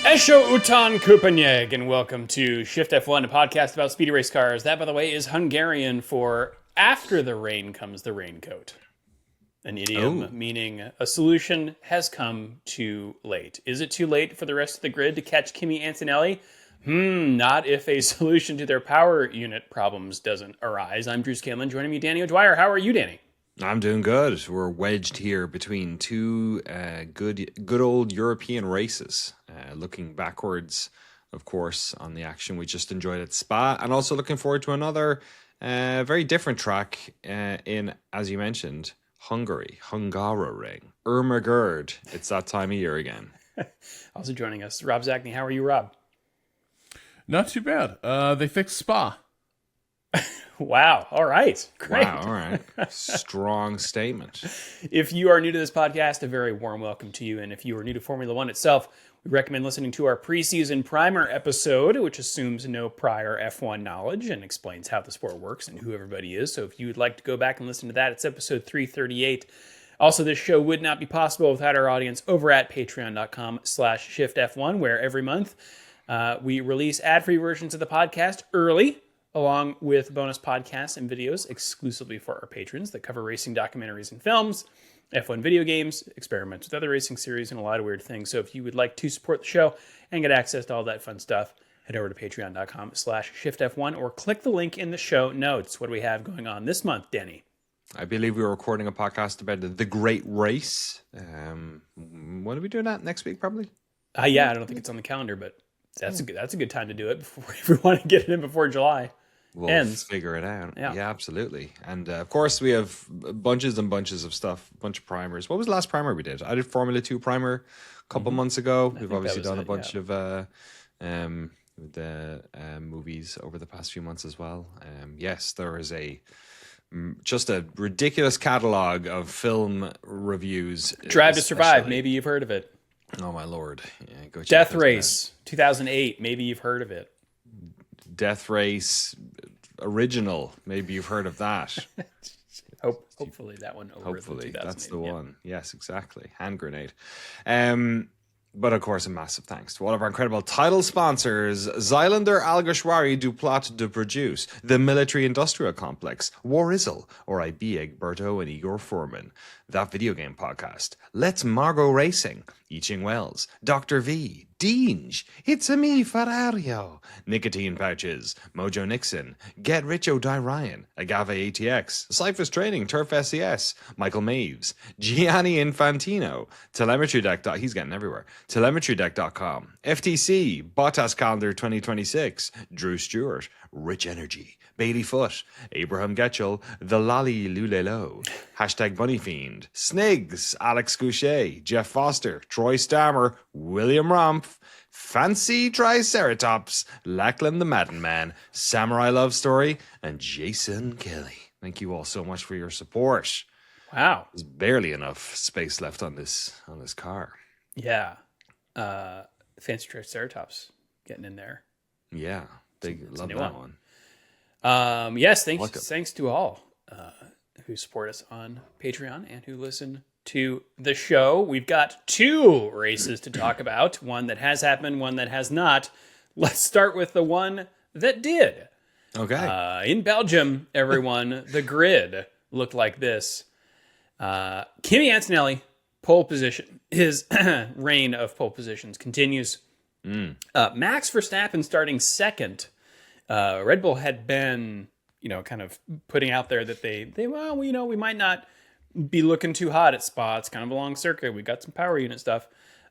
Esho Utan Kupanyeg, and welcome to Shift+F1, a podcast about speedy race cars. That, by the way, is Hungarian for after the rain comes the raincoat. An idiom meaning a solution has come too late. Is it too late for the rest of the grid to catch Kimi Antonelli? Not if a solution to their power unit problems doesn't arise. I'm Drew Scanlon. Joining me, Danny O'Dwyer. How are you, Danny? I'm doing good. We're wedged here between two good old European races. Looking backwards, of course, on the action we just enjoyed at Spa, and also looking forward to another very different track in, as you mentioned, Hungary, Hungaroring, Ermagerd. It's that time of year again. Also joining us, Rob Zachney. How are you, Rob? Not too bad. They fixed Spa. Wow. All right. Great. Wow. All right. Strong statement. If you are new to this podcast, a very warm welcome to you. And if you are new to Formula One itself, we recommend listening to our preseason primer episode, which assumes no prior F1 knowledge and explains how the sport works and who everybody is. So if you would like to go back and listen to that, it's episode 338. Also, this show would not be possible without our audience over at patreon.com/shiftf1, where every month we release ad-free versions of the podcast early, along with bonus podcasts and videos exclusively for our patrons that cover racing documentaries and films, F1 video games, experiments with other racing series, and a lot of weird things. So if you would like to support the show and get access to all that fun stuff, head over to patreon.com/shiftf1 or click the link in the show notes. What do we have going on this month, Danny? I believe we were recording a podcast about the Great Race. When are we doing that? Next week, probably? Yeah, I don't think it's on the calendar, but that's a good time to do it before if we want to get it in before July. We'll figure it out. Yeah, absolutely. And of course, we have bunches and bunches of stuff, a bunch of primers. What was the last primer we did? I did Formula 2 primer a couple months ago. We've obviously done a bunch of movies over the past few months as well. Yes, there is just a ridiculous catalog of film reviews. Drive to Survive. Maybe you've heard of it. Oh, my Lord. Yeah, go check Death Race, 2008. Maybe you've heard of it. Death Race original. Maybe you've heard of that. Hopefully that one over. Hopefully that's the one. Yes, exactly. Hand grenade. But of course, a massive thanks to all of our incredible title sponsors: Zylander Algushwari Duplat de Produce, the Military Industrial Complex, Warizel, or IB Egberto and Igor Furman, That Video Game Podcast, Let's Margot Racing, Eaching Wells, Dr. V, Deange, It's a Me Ferrario, Nicotine Pouches, Mojo Nixon, Get Rich O'Di Ryan, Agave ATX, Cyphers Training, Turf SES, Michael Maves, Gianni Infantino, Telemetry Deck. He's getting everywhere. TelemetryDeck.com, FTC, Bottas Calendar 2026, Drew Stewart, Rich Energy, Bailey Foot, Abraham Getchell, The Lolly Lulelo, Hashtag Bunny Fiend, Snigs, Alex Goucher, Jeff Foster, Troy Stammer, William Rumpf, Fancy Triceratops, Lachlan the Madden Man, Samurai Love Story, and Jason Kelly. Thank you all so much for your support. Wow. There's barely enough space left on this car. Yeah. Fancy Triceratops getting in there. Yeah. Love that one. Yes, thanks to all who support us on Patreon and who listen to the show. We've got two races to talk about, one that has happened, one that has not. Let's start with the one that did. Okay. In Belgium, everyone, the grid looked like this. Kimi Antonelli, pole position. His reign of pole positions continues. Max Verstappen starting second. Red Bull had been, kind of putting out there that we might not be looking too hot at Spa. It's kind of a long circuit. We got some power unit stuff.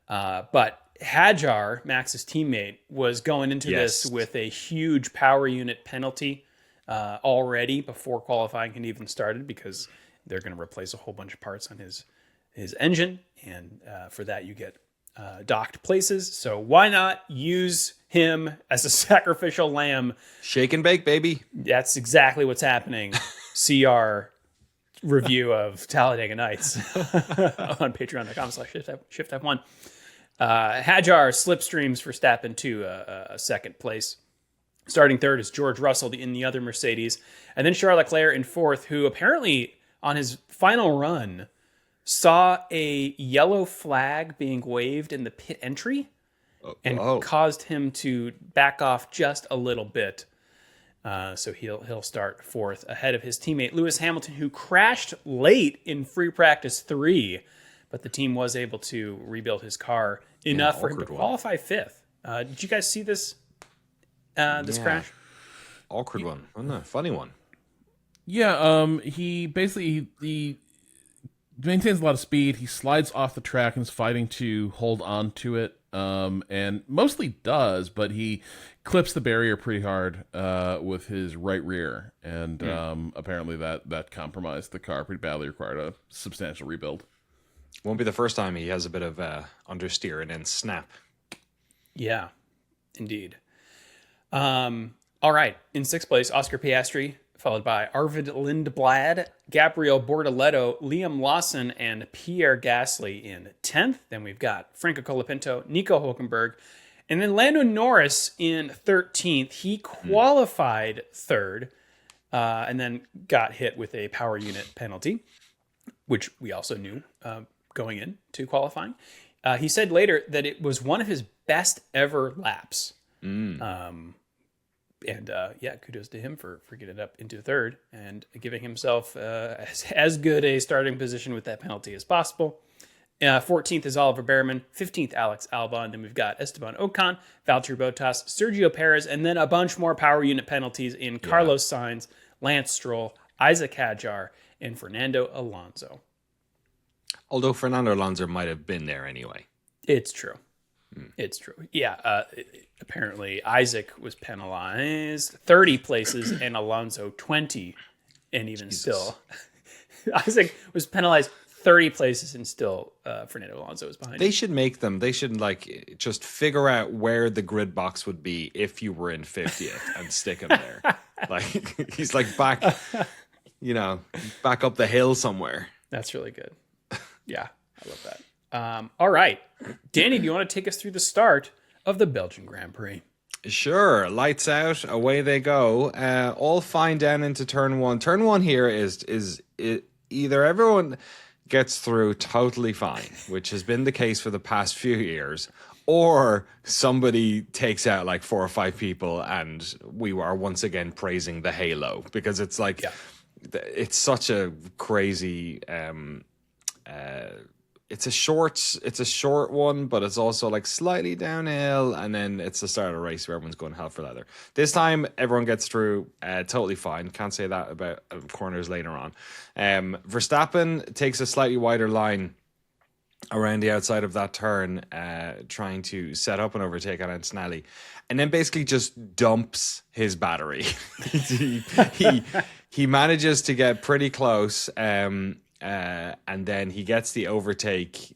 But Hadjar, Max's teammate, was going into this with a huge power unit penalty already before qualifying had even started, because they're going to replace a whole bunch of parts on his engine. And for that, you get docked places. So why not use him as a sacrificial lamb? Shake and bake, baby. That's exactly what's happening. CR review of Talladega Nights on patreon.com/shiftf1. Hadjar slipstreams Verstappen to a second place. Starting third is George Russell in the other Mercedes. And then Charles Leclerc in fourth, who apparently on his final run saw a yellow flag being waved in the pit entry and caused him to back off just a little bit. So he'll start fourth ahead of his teammate Lewis Hamilton, who crashed late in free practice 3, but the team was able to rebuild his car enough for him to qualify fifth. Did you guys see this crash? Awkward one, wasn't it? Funny one. Yeah, he basically he maintains a lot of speed. He slides off the track and is fighting to hold on to it, and mostly does, but he clips the barrier pretty hard with his right rear, and apparently that compromised the car pretty badly, required a substantial rebuild. Won't be the first time he has a bit of understeer and then snap. Yeah, indeed. All right, in 6th place, Oscar Piastri, followed by Arvid Lindblad, Gabriel Bortoleto, Liam Lawson, and Pierre Gasly in 10th. Then we've got Franco Colapinto, Nico Hulkenberg, and then Lando Norris in 13th. He qualified 3rd and then got hit with a power unit penalty, which we also knew going into qualifying. He said later that it was one of his best ever laps. Kudos to him for getting up into 3rd and giving himself as good a starting position with that penalty as possible. 14th is Oliver Behrman, 15th Alex Albon, then we've got Esteban Ocon, Valtteri Bottas, Sergio Perez, and then a bunch more power unit penalties in Carlos Sainz, Lance Stroll, Isaac Hadjar, and Fernando Alonso. Although Fernando Alonso might have been there anyway. It's true. It's true. Yeah. Apparently, Isaac was penalized 30 places and Alonso 20. And even still, Isaac was penalized 30 places and still Fernando Alonso was behind. They should just figure out where the grid box would be if you were in 50th and stick him there. Like, he's like back up the hill somewhere. That's really good. Yeah, I love that. All right. Danny, do you want to take us through the start of the Belgian Grand Prix? Sure. Lights out, away they go. All fine down into turn 1. Turn 1 here is either everyone gets through totally fine, which has been the case for the past few years, or somebody takes out like 4 or 5 people and we are once again praising the halo, because it's like it's such a crazy it's a short one, but it's also like slightly downhill, and then it's the start of a race where everyone's going hell for leather. This time, everyone gets through totally fine. Can't say that about corners later on. Verstappen takes a slightly wider line around the outside of that turn, trying to set up an overtake on Antonelli, and then basically just dumps his battery. he manages to get pretty close, and then he gets the overtake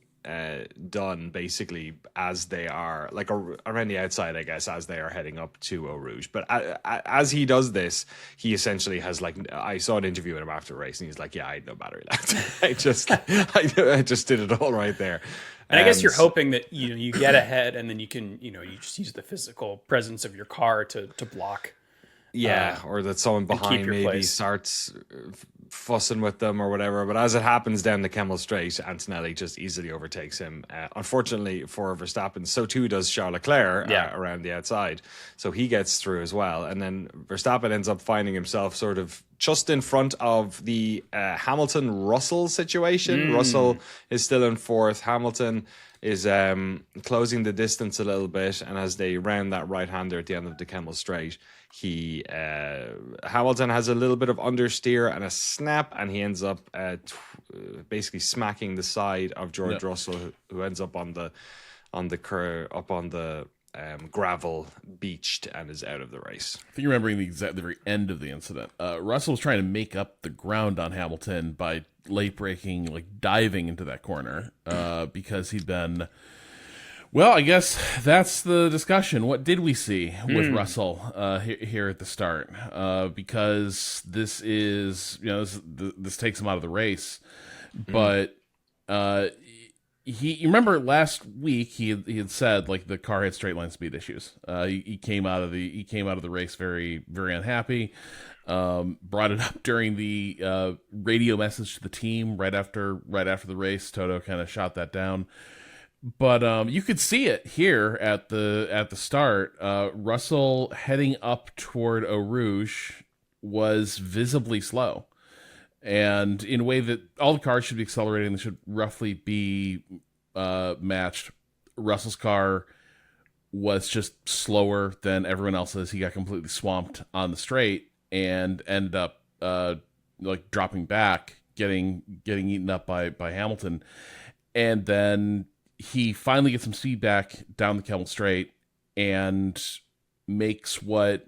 done basically as they are like around the outside, I guess, as they are heading up to Eau Rouge. But as he does this, he essentially has like, I saw an interview with him after the race, and he's like, "Yeah, I had no battery left. I just did it all right there." And I guess you're hoping that you get ahead, and then you can you just use the physical presence of your car to block. Yeah, or that someone behind maybe starts fussing with them or whatever. But as it happens down the Kemmel Straight, Antonelli just easily overtakes him. Unfortunately for Verstappen, so too does Charles Leclerc around the outside. So he gets through as well. And then Verstappen ends up finding himself sort of just in front of the Hamilton-Russell situation. Russell is still in 4th. Hamilton is closing the distance a little bit. And as they round that right-hander at the end of the Kemmel Straight, Hamilton has a little bit of understeer and a snap, and he ends up basically smacking the side of George Russell, who ends up on the gravel, beached, and is out of the race. I think remembering the very end of the incident, Russell was trying to make up the ground on Hamilton by late braking, like diving into that corner, because he'd been. Well, I guess that's the discussion. What did we see with Russell here at the start? Because this is, this takes him out of the race. But you remember last week he had said like the car had straight line speed issues. He came out of the race very, very unhappy. Brought it up during the radio message to the team right after the race. Toto kind of shot that down. But you could see it here at the start. Russell heading up toward Eau Rouge was visibly slow, and in a way that all the cars should be accelerating. They should roughly be matched. Russell's car was just slower than everyone else's. He got completely swamped on the straight and ended up like dropping back, getting eaten up by Hamilton, and then he finally gets some speed back down the Kemmel Straight and makes what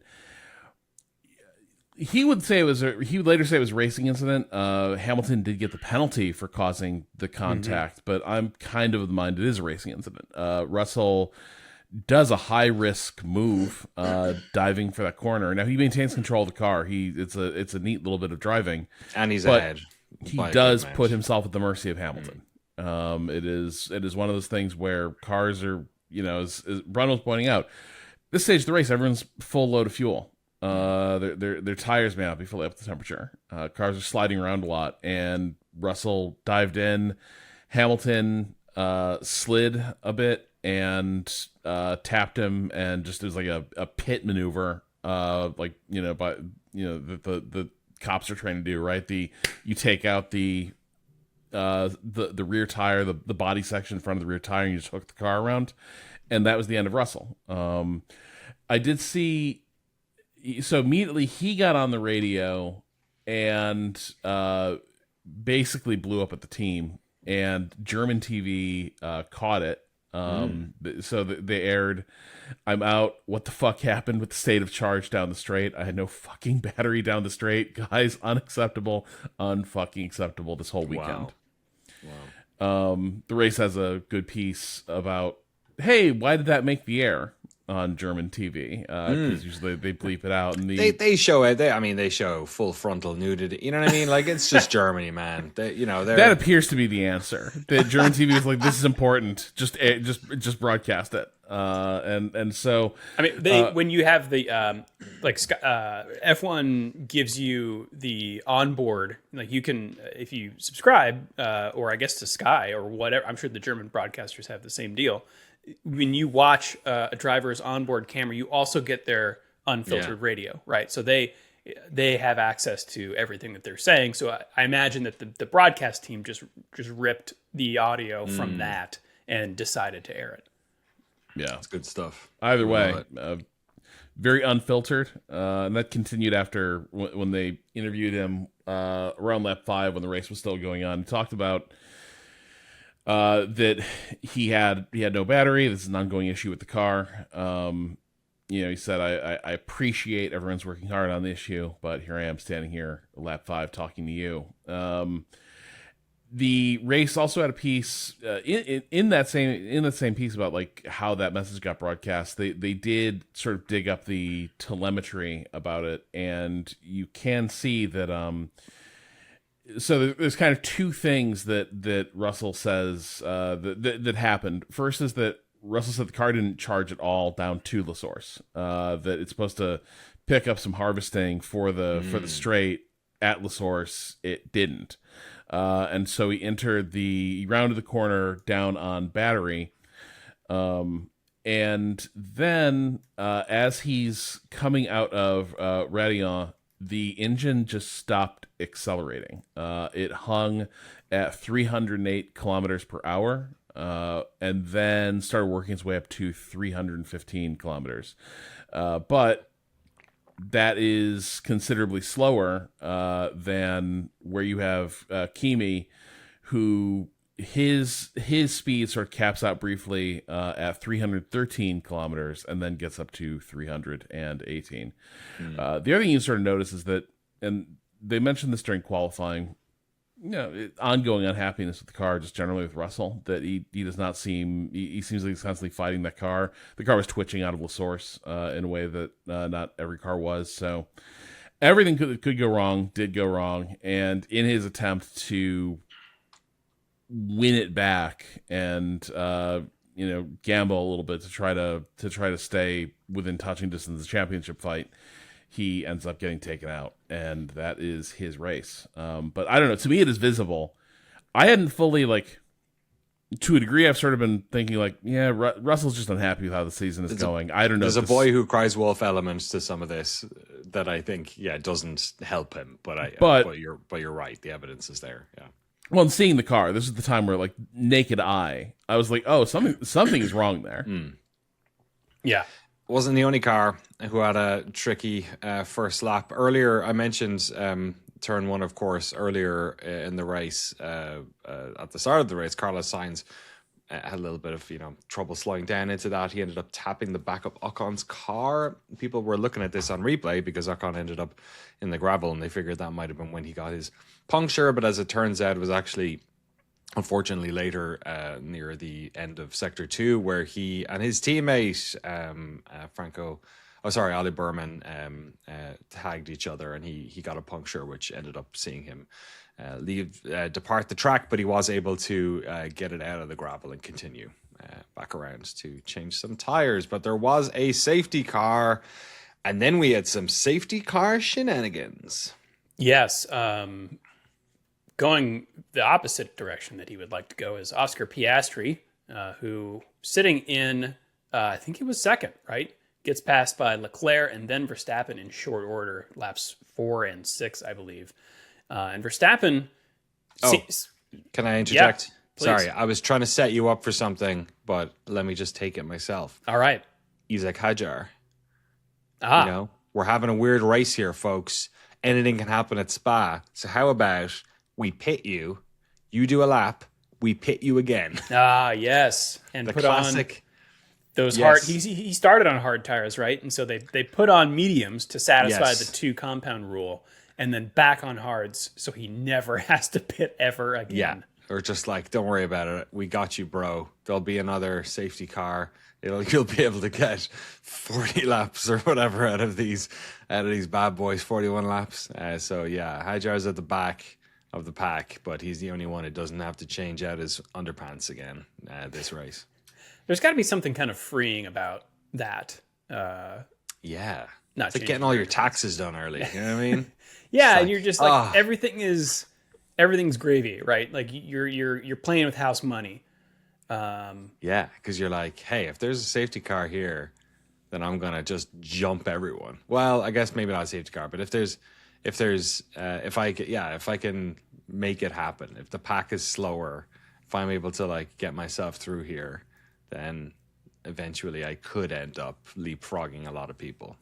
he would later say it was a racing incident. Hamilton did get the penalty for causing the contact, but I'm kind of the mind it is a racing incident. Russell does a high risk move, diving for that corner. Now he maintains control of the car. It's a neat little bit of driving, and he's but ahead. He does put himself at the mercy of Hamilton. It is one of those things where cars are, as Brun was pointing out, this stage of the race, everyone's full load of fuel. Their tires may not be fully up to temperature. Cars are sliding around a lot, and Russell dived in. Hamilton slid a bit and tapped him, and just it was like a pit maneuver, the cops are trying to do, right? You take out the rear tire, the body section in front of the rear tire, and you just hook the car around, and that was the end of Russell. I did see, so immediately he got on the radio and basically blew up at the team, and German TV caught it. So they aired, "I'm out. What the fuck happened with the state of charge down the straight? I had no fucking battery down the straight. Guys, unacceptable. Unfucking acceptable this whole weekend." Wow. The race has a good piece about, hey, why did that make the air on German TV? Because usually they bleep it out. And they show it. They show full frontal nudity. You know what I mean? Like, it's just Germany, man. That appears to be the answer. The German TV is like, this is important. Just broadcast it. And so when you have the F1 gives you the onboard, like you can, if you subscribe or I guess to Sky or whatever, I'm sure the German broadcasters have the same deal. When you watch a driver's onboard camera, you also get their unfiltered radio, right? So they have access to everything that they're saying. So I imagine that the broadcast team just ripped the audio from that and decided to air it. Yeah, it's good stuff. Either way, very unfiltered, and that continued after when they interviewed him around lap 5 when the race was still going on. He talked about that he had no battery. This is an ongoing issue with the car. He said, I appreciate everyone's working hard on the issue, but here I am standing here lap 5 talking to you. The race also had a piece in that same piece about like how that message got broadcast. They did sort of dig up the telemetry about it, and you can see that so there's kind of two things that Russell says that happened. First is that Russell said the car didn't charge at all down to La Source. That it's supposed to pick up some harvesting for the straight at La Source. It didn't. And so he rounded the corner down on battery. And then as he's coming out of Radillon, the engine just stopped accelerating. It hung at 308 kilometers per hour, and then started working its way up to 315 kilometers. But that is considerably slower than where you have Kimi, who his speed sort of caps out briefly at 313 kilometers and then gets up to 318. The other thing you sort of notice is that, and they mentioned this during qualifying, ongoing unhappiness with the car, just generally with Russell, that he does not seem, he seems like he's constantly fighting that car. The car was twitching out of La Source in a way that not every car was. So everything could go wrong, did go wrong. And in his attempt to win it back and gamble a little bit to try to stay within touching distance of the championship fight, he ends up getting taken out, and that is his race. But I don't know, to me it is visible. I hadn't fully to a degree, I've sort of been thinking like, yeah, Russell's just unhappy with how the season is going. I don't know. There's a boy who cries wolf element to some of this that I think, doesn't help him. But you're right. The evidence is there. Yeah. Well, in seeing the car, this is the time where, like, naked eye, I was like, oh, something is wrong there. Yeah. Wasn't the only car who had a tricky first lap. Earlier, I mentioned turn one, of course, earlier in the race. At the start of the race, Carlos Sainz had a little bit of trouble slowing down into that. He ended up tapping the back of Ocon's car. People were looking at this on replay because Ocon ended up in the gravel, and they figured that might have been when he got his puncture. But as it turns out, it was actually, unfortunately, later near the end of Sector 2, where he and his teammate, Ali Berman, tagged each other, and he got a puncture, which ended up seeing him depart the track, but he was able to get it out of the gravel and continue back around to change some tires. But there was a safety car, and then we had some safety car shenanigans. Yes. Going the opposite direction that he would like to go is Oscar Piastri, who sitting in, I think he was second, right? Gets passed by Leclerc and then Verstappen in short order, laps 4 and 6, I believe. And Verstappen... Can I interject? Yeah, sorry, I was trying to set you up for something, but let me just take it myself. All right. Isaac Hadjar. We're having a weird race here, folks. Anything can happen at Spa. So how about we pit you, you do a lap, we pit you again. Yes. And the put classic... on those hard... He started on hard tires, right? And so they put on mediums to satisfy the 2 compound rule, and then back on hards, so he never has to pit ever again. Yeah, or just like, don't worry about it. We got you, bro. There'll be another safety car. You'll be able to get 40 laps or whatever out of these bad boys. 41 laps. Hadjar's at the back of the pack, but he's the only one who doesn't have to change out his underpants again this race. There's got to be something kind of freeing about that. It's like getting all your taxes done early. You know what I mean? Yeah, and you're just like everything's gravy, right? Like you're playing with house money. Because you're like, hey, if there's a safety car here, then I'm gonna just jump everyone. Well, I guess maybe not a safety car, but if I can make it happen, if the pack is slower, if I'm able to like get myself through here, then eventually I could end up leapfrogging a lot of people.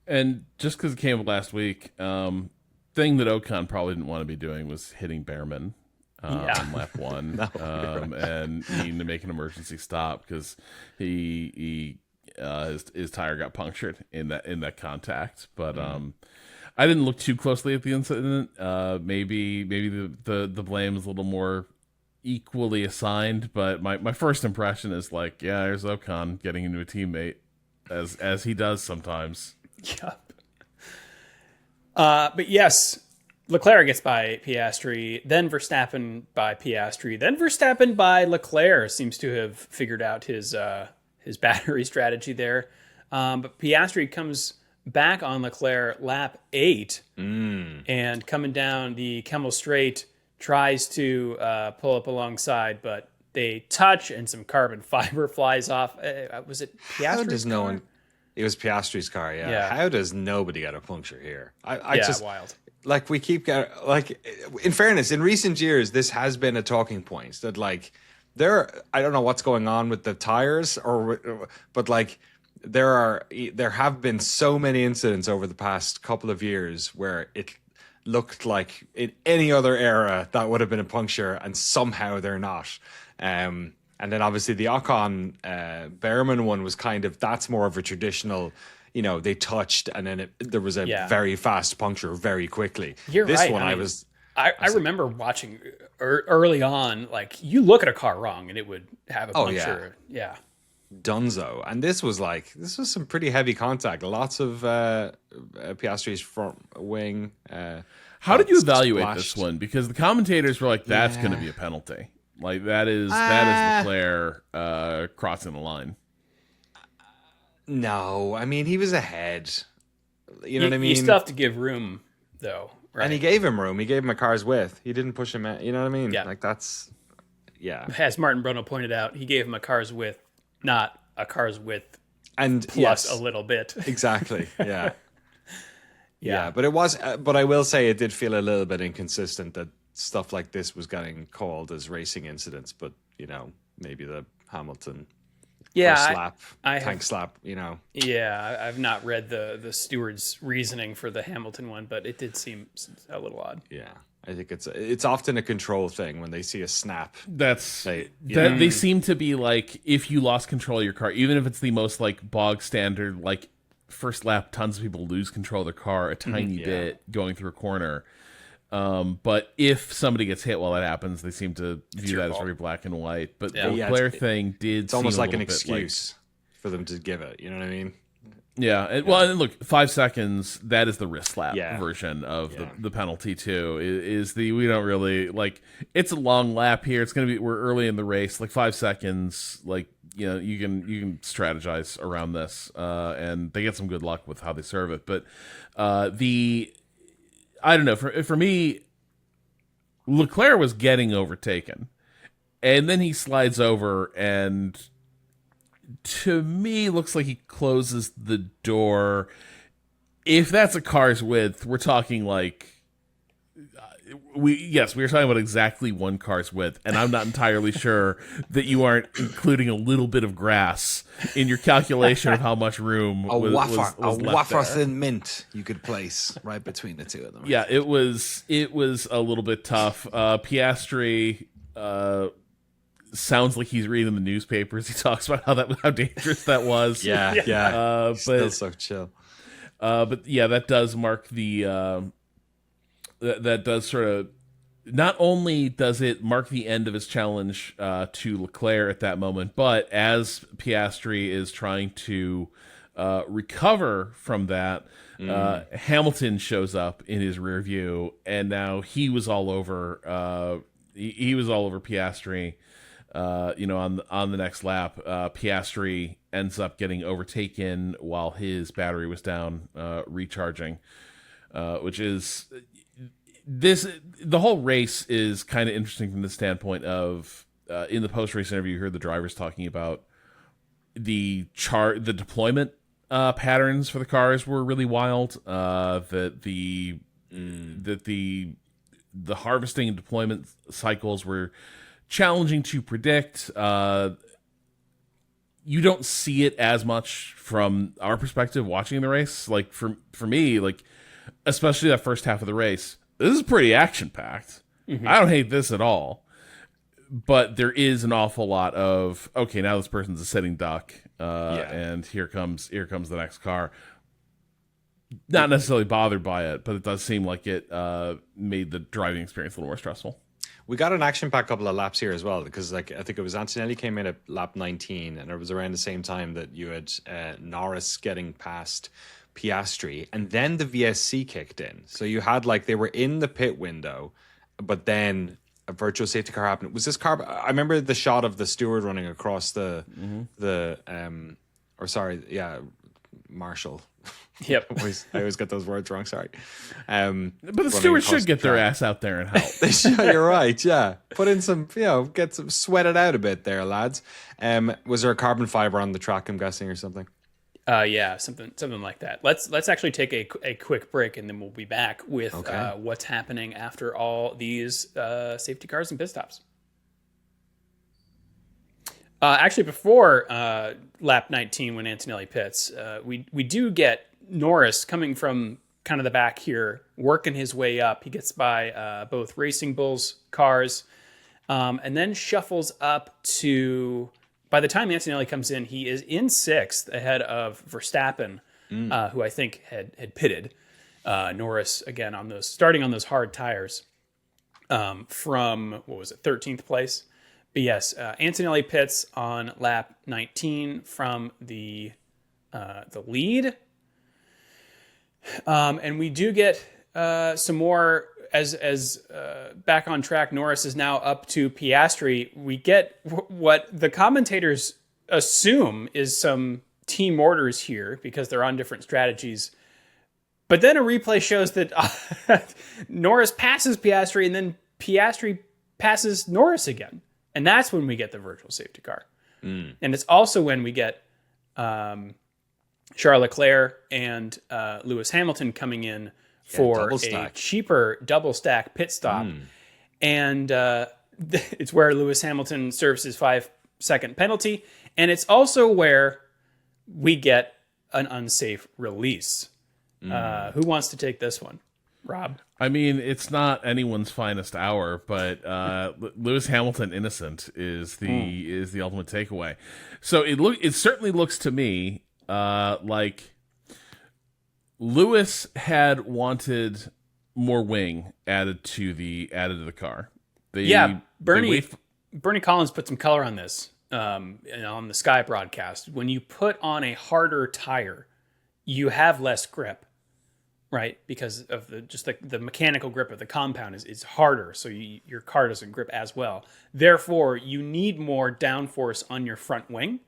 And just because it came up last week, thing that Ocon probably didn't want to be doing was hitting Behrman on lap 1, and needing to make an emergency stop because his tire got punctured in that contact. But I didn't look too closely at the incident. Maybe the blame is a little more equally assigned, but my first impression is like, there's Ocon getting into a teammate as he does sometimes. Yep. But yes, Leclerc gets by Piastri, then Verstappen by Piastri, then Verstappen by Leclerc. Seems to have figured out his battery strategy there. But Piastri comes back on Leclerc lap 8, and coming down the Kemmel Straight tries to pull up alongside, but they touch and some carbon fiber flies off. Was it Piastri's car? It was Piastri's car, yeah. How does nobody get a puncture here? Wild. Like, we keep getting... Like, in fairness, in recent years, this has been a talking point. That, like, I don't know what's going on with the tires, but, like, there have been so many incidents over the past couple of years where it looked like in any other era that would have been a puncture, and somehow they're not. And then obviously the Ocon Behrman one was kind of, that's more of a traditional, they touched and then there was a very fast puncture very quickly. You're this right. one I remember watching early on, like you look at a car wrong and it would have a puncture. Yeah. Dunzo. And this was some pretty heavy contact. Lots of Piastri's front wing. How did you evaluate this one? Because the commentators were like, that's going to be a penalty. Like that is Leclerc crossing the line. No, I mean he was ahead. You know what I mean? You still have to give room, though, right? And he gave him room. He gave him a car's width. He didn't push him out. You know what I mean? Yeah. Like that's yeah. As Martin Brundle pointed out, he gave him a car's width, not a car's width And plus yes, a little bit. exactly. Yeah. Yeah. But it was, but I will say it did feel a little bit inconsistent that stuff like this was getting called as racing incidents, but maybe the Hamilton slap, tank slap, Yeah, I've not read the steward's reasoning for the Hamilton one, but it did seem a little odd. Yeah, I think it's often a control thing when they see a snap. They seem to be like, if you lost control of your car, even if it's the most like bog standard, like first lap, tons of people lose control of their car a tiny bit going through a corner. But if somebody gets hit while that happens, they seem to view that as very black and white. But the Leclerc thing did. It's almost like an excuse for them to give it. You know what I mean? Yeah. Well, and look, 5 seconds. That is the wrist slap version of the penalty too. Is the we don't really like. It's a long lap here. It's gonna be we're early in the race. Like 5 seconds. Like you can strategize around this, and they get some good luck with how they serve it. But I don't know. For me, Leclerc was getting overtaken, and then he slides over, and to me, looks like he closes the door. If that's a car's width, we're talking like we were talking about exactly one car's width, and I'm not entirely sure that you aren't including a little bit of grass in your calculation of how much room was wafer thin mint you could place right between the two of them. Yeah, it was a little bit tough. Piastri sounds like he's reading the newspapers. He talks about how dangerous that was. But still so chill. But yeah, that does mark the. That does sort of, not only does it mark the end of his challenge to Leclerc at that moment, but as Piastri is trying to recover from that, Hamilton shows up in his rear view, and now he was all over. He was all over Piastri. On the next lap, Piastri ends up getting overtaken while his battery was down, recharging, which is. The whole race is kind of interesting from the standpoint of in the post-race interview, you heard the drivers talking about the deployment patterns for the cars were really wild. That the harvesting and deployment cycles were challenging to predict. You don't see it as much from our perspective watching the race. Like for me, like especially that first half of the race. This is pretty action-packed. Mm-hmm. I don't hate this at all. But there is an awful lot of, okay, now this person's a sitting duck, and here comes the next car. Not necessarily bothered by it, but it does seem like it made the driving experience a little more stressful. We got an action-packed couple of laps here as well, because I think it was Antonelli came in at lap 19, and it was around the same time that you had Norris getting past Piastri, and then the VSC kicked in. So you had they were in the pit window, but then a virtual safety car happened. Was this car? I remember the shot of the steward running across Marshal. Yep. I always get those words wrong. Sorry. But the stewards should get their ass out there and help. They should. You're right. Yeah. Put in some, sweat it out a bit there, lads. Was there a carbon fiber on the track? I'm guessing, or something. Yeah, something like that. Let's actually take a quick break, and then we'll be back with what's happening after all these safety cars and pit stops. Actually, before lap 19, when Antonelli pits, we do get Norris coming from kind of the back here, working his way up. He gets by both Racing Bulls cars, and then shuffles up to. By the time Antonelli comes in, he is in sixth ahead of Verstappen, who I think had pitted. Norris again starting on those hard tires from 13th place. But yes, Antonelli pits on lap 19 from the lead, and we do get some more. As back on track, Norris is now up to Piastri. We get what the commentators assume is some team orders here because they're on different strategies. But then a replay shows that Norris passes Piastri, and then Piastri passes Norris again. And that's when we get the virtual safety car. And it's also when we get Charles Leclerc and Lewis Hamilton coming in for a cheaper double stack pit stop. And it's where Lewis Hamilton serves his 5-second penalty. And it's also where we get an unsafe release. Who wants to take this one? Rob? I mean, it's not anyone's finest hour, but Lewis Hamilton innocent is the ultimate takeaway. So it certainly looks to me like Lewis had wanted more wing added to the car. Bernie Collins put some color on this on the Sky broadcast. When you put on a harder tire, you have less grip, right? Because of the mechanical grip of the compound is harder, so your car doesn't grip as well. Therefore, you need more downforce on your front wing.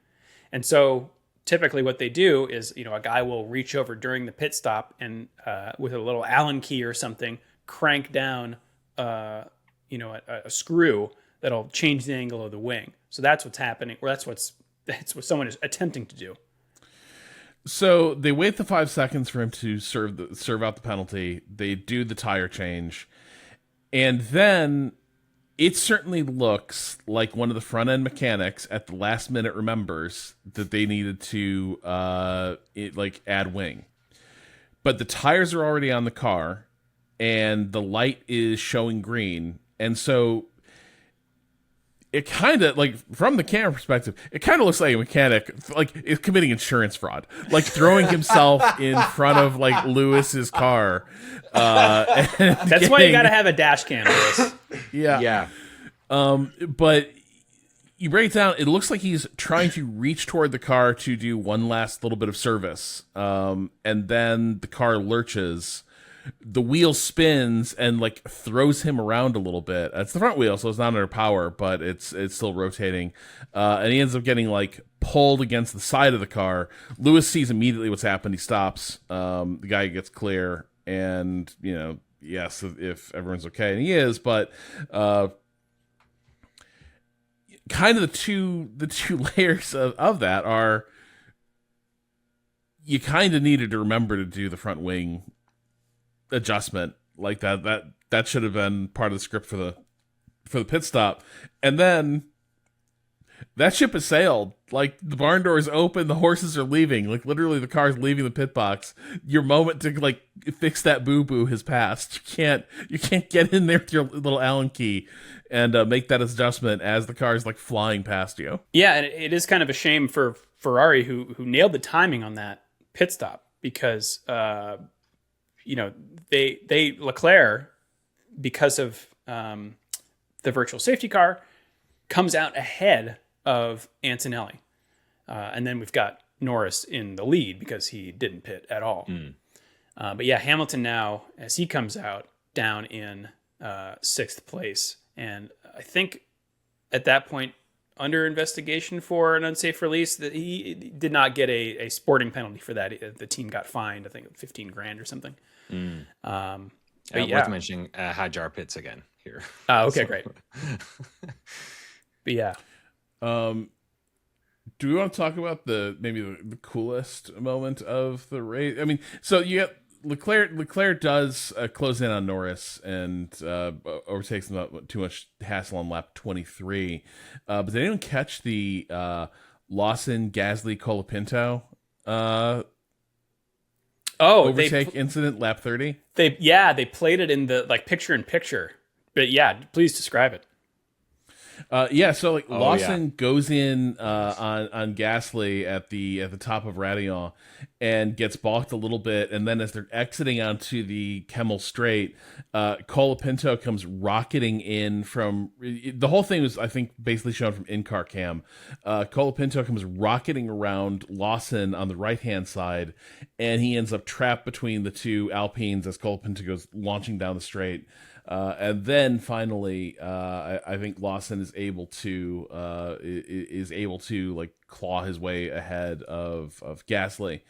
And so typically what they do is, a guy will reach over during the pit stop and with a little Allen key or something, crank down a screw that'll change the angle of the wing. So that's what's happening, or that's what someone is attempting to do. So they wait the 5 seconds for him to serve out the penalty. They do the tire change, and then it certainly looks like one of the front end mechanics at the last minute remembers that they needed to add wing, but the tires are already on the car, and the light is showing green, and so it kind of, from the camera perspective, it kind of looks like a mechanic, is committing insurance fraud. Throwing himself in front of, Lewis's car. That's why you got to have a dash cam, Lewis. Yeah. But you break it down, it looks like he's trying to reach toward the car to do one last little bit of service. And then the car lurches. The wheel spins and throws him around a little bit. It's the front wheel, so it's not under power, but it's still rotating. And he ends up getting pulled against the side of the car. Lewis sees immediately what's happened. He stops. The guy gets clear, and yes, if everyone's okay, and he is, but kind of the two layers of that are you kind of needed to remember to do the front wing adjustment like that should have been part of the script for the pit stop. And then that ship has sailed. The barn door is open, the horses are leaving, literally the car's leaving the pit box. Your moment to fix that boo-boo has passed. You can't get in there with your little Allen key and make that adjustment as the car's flying past you. Yeah, and it is kind of a shame for Ferrari who nailed the timing on that pit stop, because they Leclerc, because of the virtual safety car, comes out ahead of Antonelli. And then we've got Norris in the lead because he didn't pit at all. But yeah, Hamilton now, as he comes out, down in 6th place. And I think at that point, under investigation for an unsafe release, that he did not get a sporting penalty for that. The team got fined, I think, $15,000 or something. Worth mentioning Hadjar pits again here. Okay, great. But yeah. Do we want to talk about maybe the coolest moment of the race? I mean, so you get Leclerc does close in on Norris and overtakes him without too much hassle on lap 23. But they didn't catch the Lawson, Gasly, Colapinto overtake incident lap 30. They played it in the picture in picture. But yeah, please describe it. So Lawson goes in on Gasly at the top of Radillon and gets balked a little bit, and then as they're exiting onto the Kemmel Straight, Colapinto comes rocketing in from the whole thing was, I think, basically shown from in-car cam. Colapinto comes rocketing around Lawson on the right-hand side, and he ends up trapped between the two Alpines as Colapinto goes launching down the straight. And then finally, I think Lawson is able to claw his way ahead of Gasly.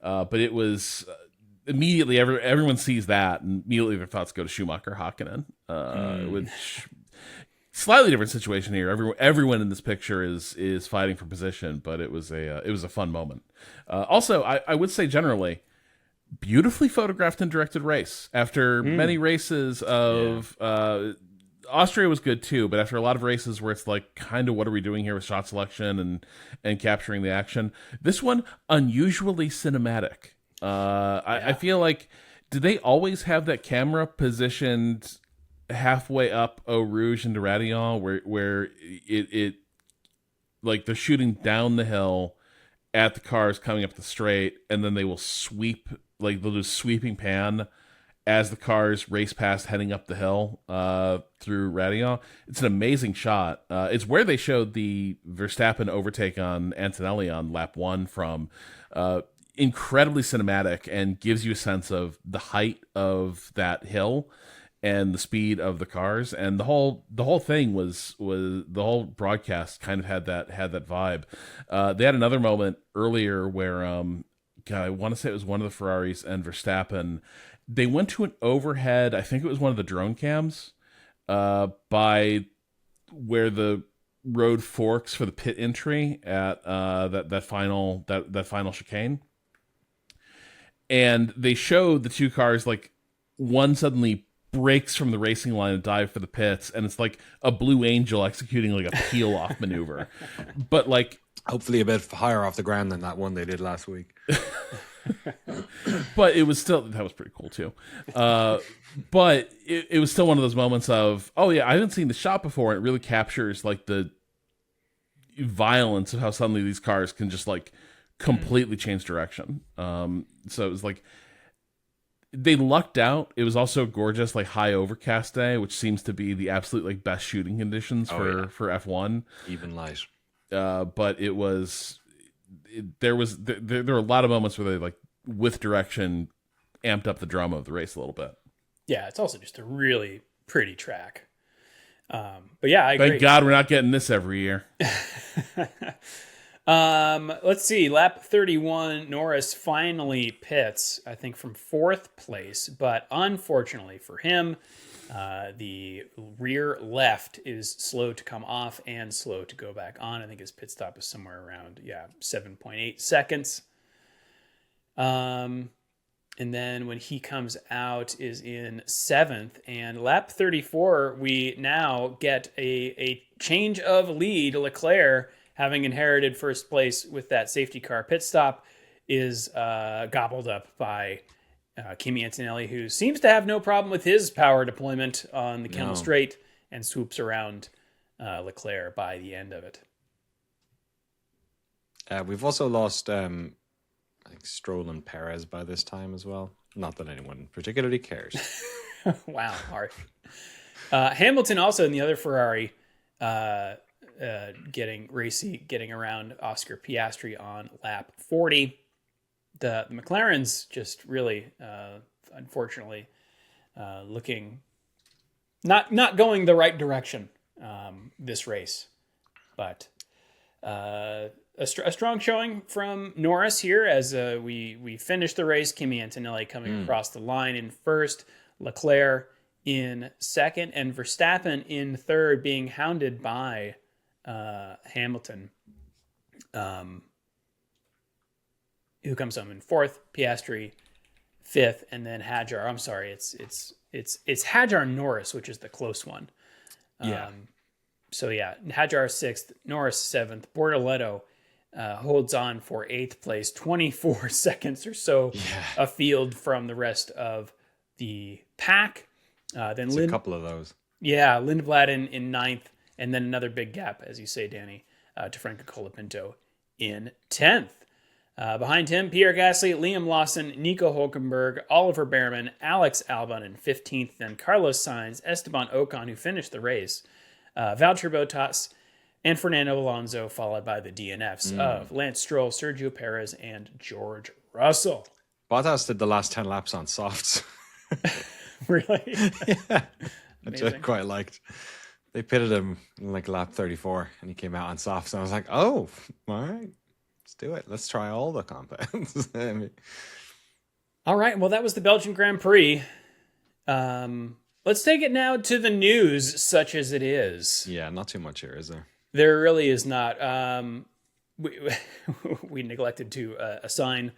But it was immediately everyone sees that, and immediately their thoughts go to Schumacher, Hakkinen, which slightly different situation here. Everyone in this picture is fighting for position, but it was a fun moment. Also, I would say generally, beautifully photographed and directed race. After many races of Austria was good too, but after a lot of races where it's like, kind of, what are we doing here with shot selection and capturing the action? This one, unusually cinematic. I feel like, did they always have that camera positioned halfway up Eau Rouge into Radillon, where it like they're shooting down the hill at the cars coming up the straight, and then they will sweep, like they'll do sweeping pan as the cars race past heading up the hill through Radillon. It's an amazing shot. It's where they showed the Verstappen overtake on Antonelli on lap 1 from. Incredibly cinematic, and gives you a sense of the height of that hill and the speed of the cars, and the whole thing was the whole broadcast kind of had that vibe. They had another moment earlier where I want to say it was one of the Ferraris and Verstappen. They went to an overhead, I think it was one of the drone cams, by where the road forks for the pit entry at that final chicane. And they showed the two cars, like, one suddenly breaks from the racing line and dive for the pits, and it's like a Blue Angel executing like a peel off maneuver. But like, hopefully a bit higher off the ground than that one they did last week. But it was still, that was pretty cool too. But it was still one of those moments of, oh yeah, I haven't seen the shot before, and it really captures like the violence of how suddenly these cars can just like completely change direction. So it was like, they lucked out. It was also a gorgeous, like, high overcast day, which seems to be the absolute like best shooting conditions for F1. Even light. But it was, there were a lot of moments where they, like, with direction, amped up the drama of the race a little bit. Yeah, it's also just a really pretty track. But yeah, I agree. Thank God we're not getting this every year. Let's see. Lap 31, Norris finally pits, I think, from 4th place, but unfortunately for him, the rear left is slow to come off and slow to go back on. I think his pit stop is somewhere around 7.8 seconds. And then when he comes out is in 7th, and lap 34, we now get a change of lead. Leclerc, having inherited first place with that safety car pit stop, is gobbled up by Kimi Antonelli, who seems to have no problem with his power deployment on the Kemmel Straight, and swoops around Leclerc by the end of it. We've also lost, I think, Stroll and Perez by this time as well. Not that anyone particularly cares. Wow, harsh. Hamilton also in the other Ferrari, getting around Oscar Piastri on lap 40. The McLarens just really, unfortunately, looking not going the right direction this race, but a strong showing from Norris here as we finish the race. Kimi Antonelli coming across the line in first, Leclerc in second, and Verstappen in third, being hounded by Hamilton, who comes home in fourth, Piastri fifth, and then Hadjar. I'm sorry, it's Hadjar Norris, which is the close one. So yeah, Hadjar sixth, Norris seventh, Bortoletto holds on for eighth place, 24 seconds or so afield from the rest of the pack. Then a couple of those. Yeah, Lindblad in ninth, and then another big gap, as you say, Danny, to Franco Colapinto in 10th. Behind him, Pierre Gasly, Liam Lawson, Nico Hulkenberg, Oliver Behrman, Alex Albon in 15th, then Carlos Sainz, Esteban Ocon, who finished the race, Valtteri Bottas, and Fernando Alonso, followed by the DNFs of Lance Stroll, Sergio Perez, and George Russell. Bottas did the last 10 laps on softs. Really? Yeah. Which I quite liked. They pitted him in like lap 34 and he came out on softs. And I was like, oh, all right, let's do it. Let's try all the compounds. All right. Well, that was the Belgian Grand Prix. Let's take it now to the news, such as it is. Yeah, not too much here, is there? There really is not. We neglected to assign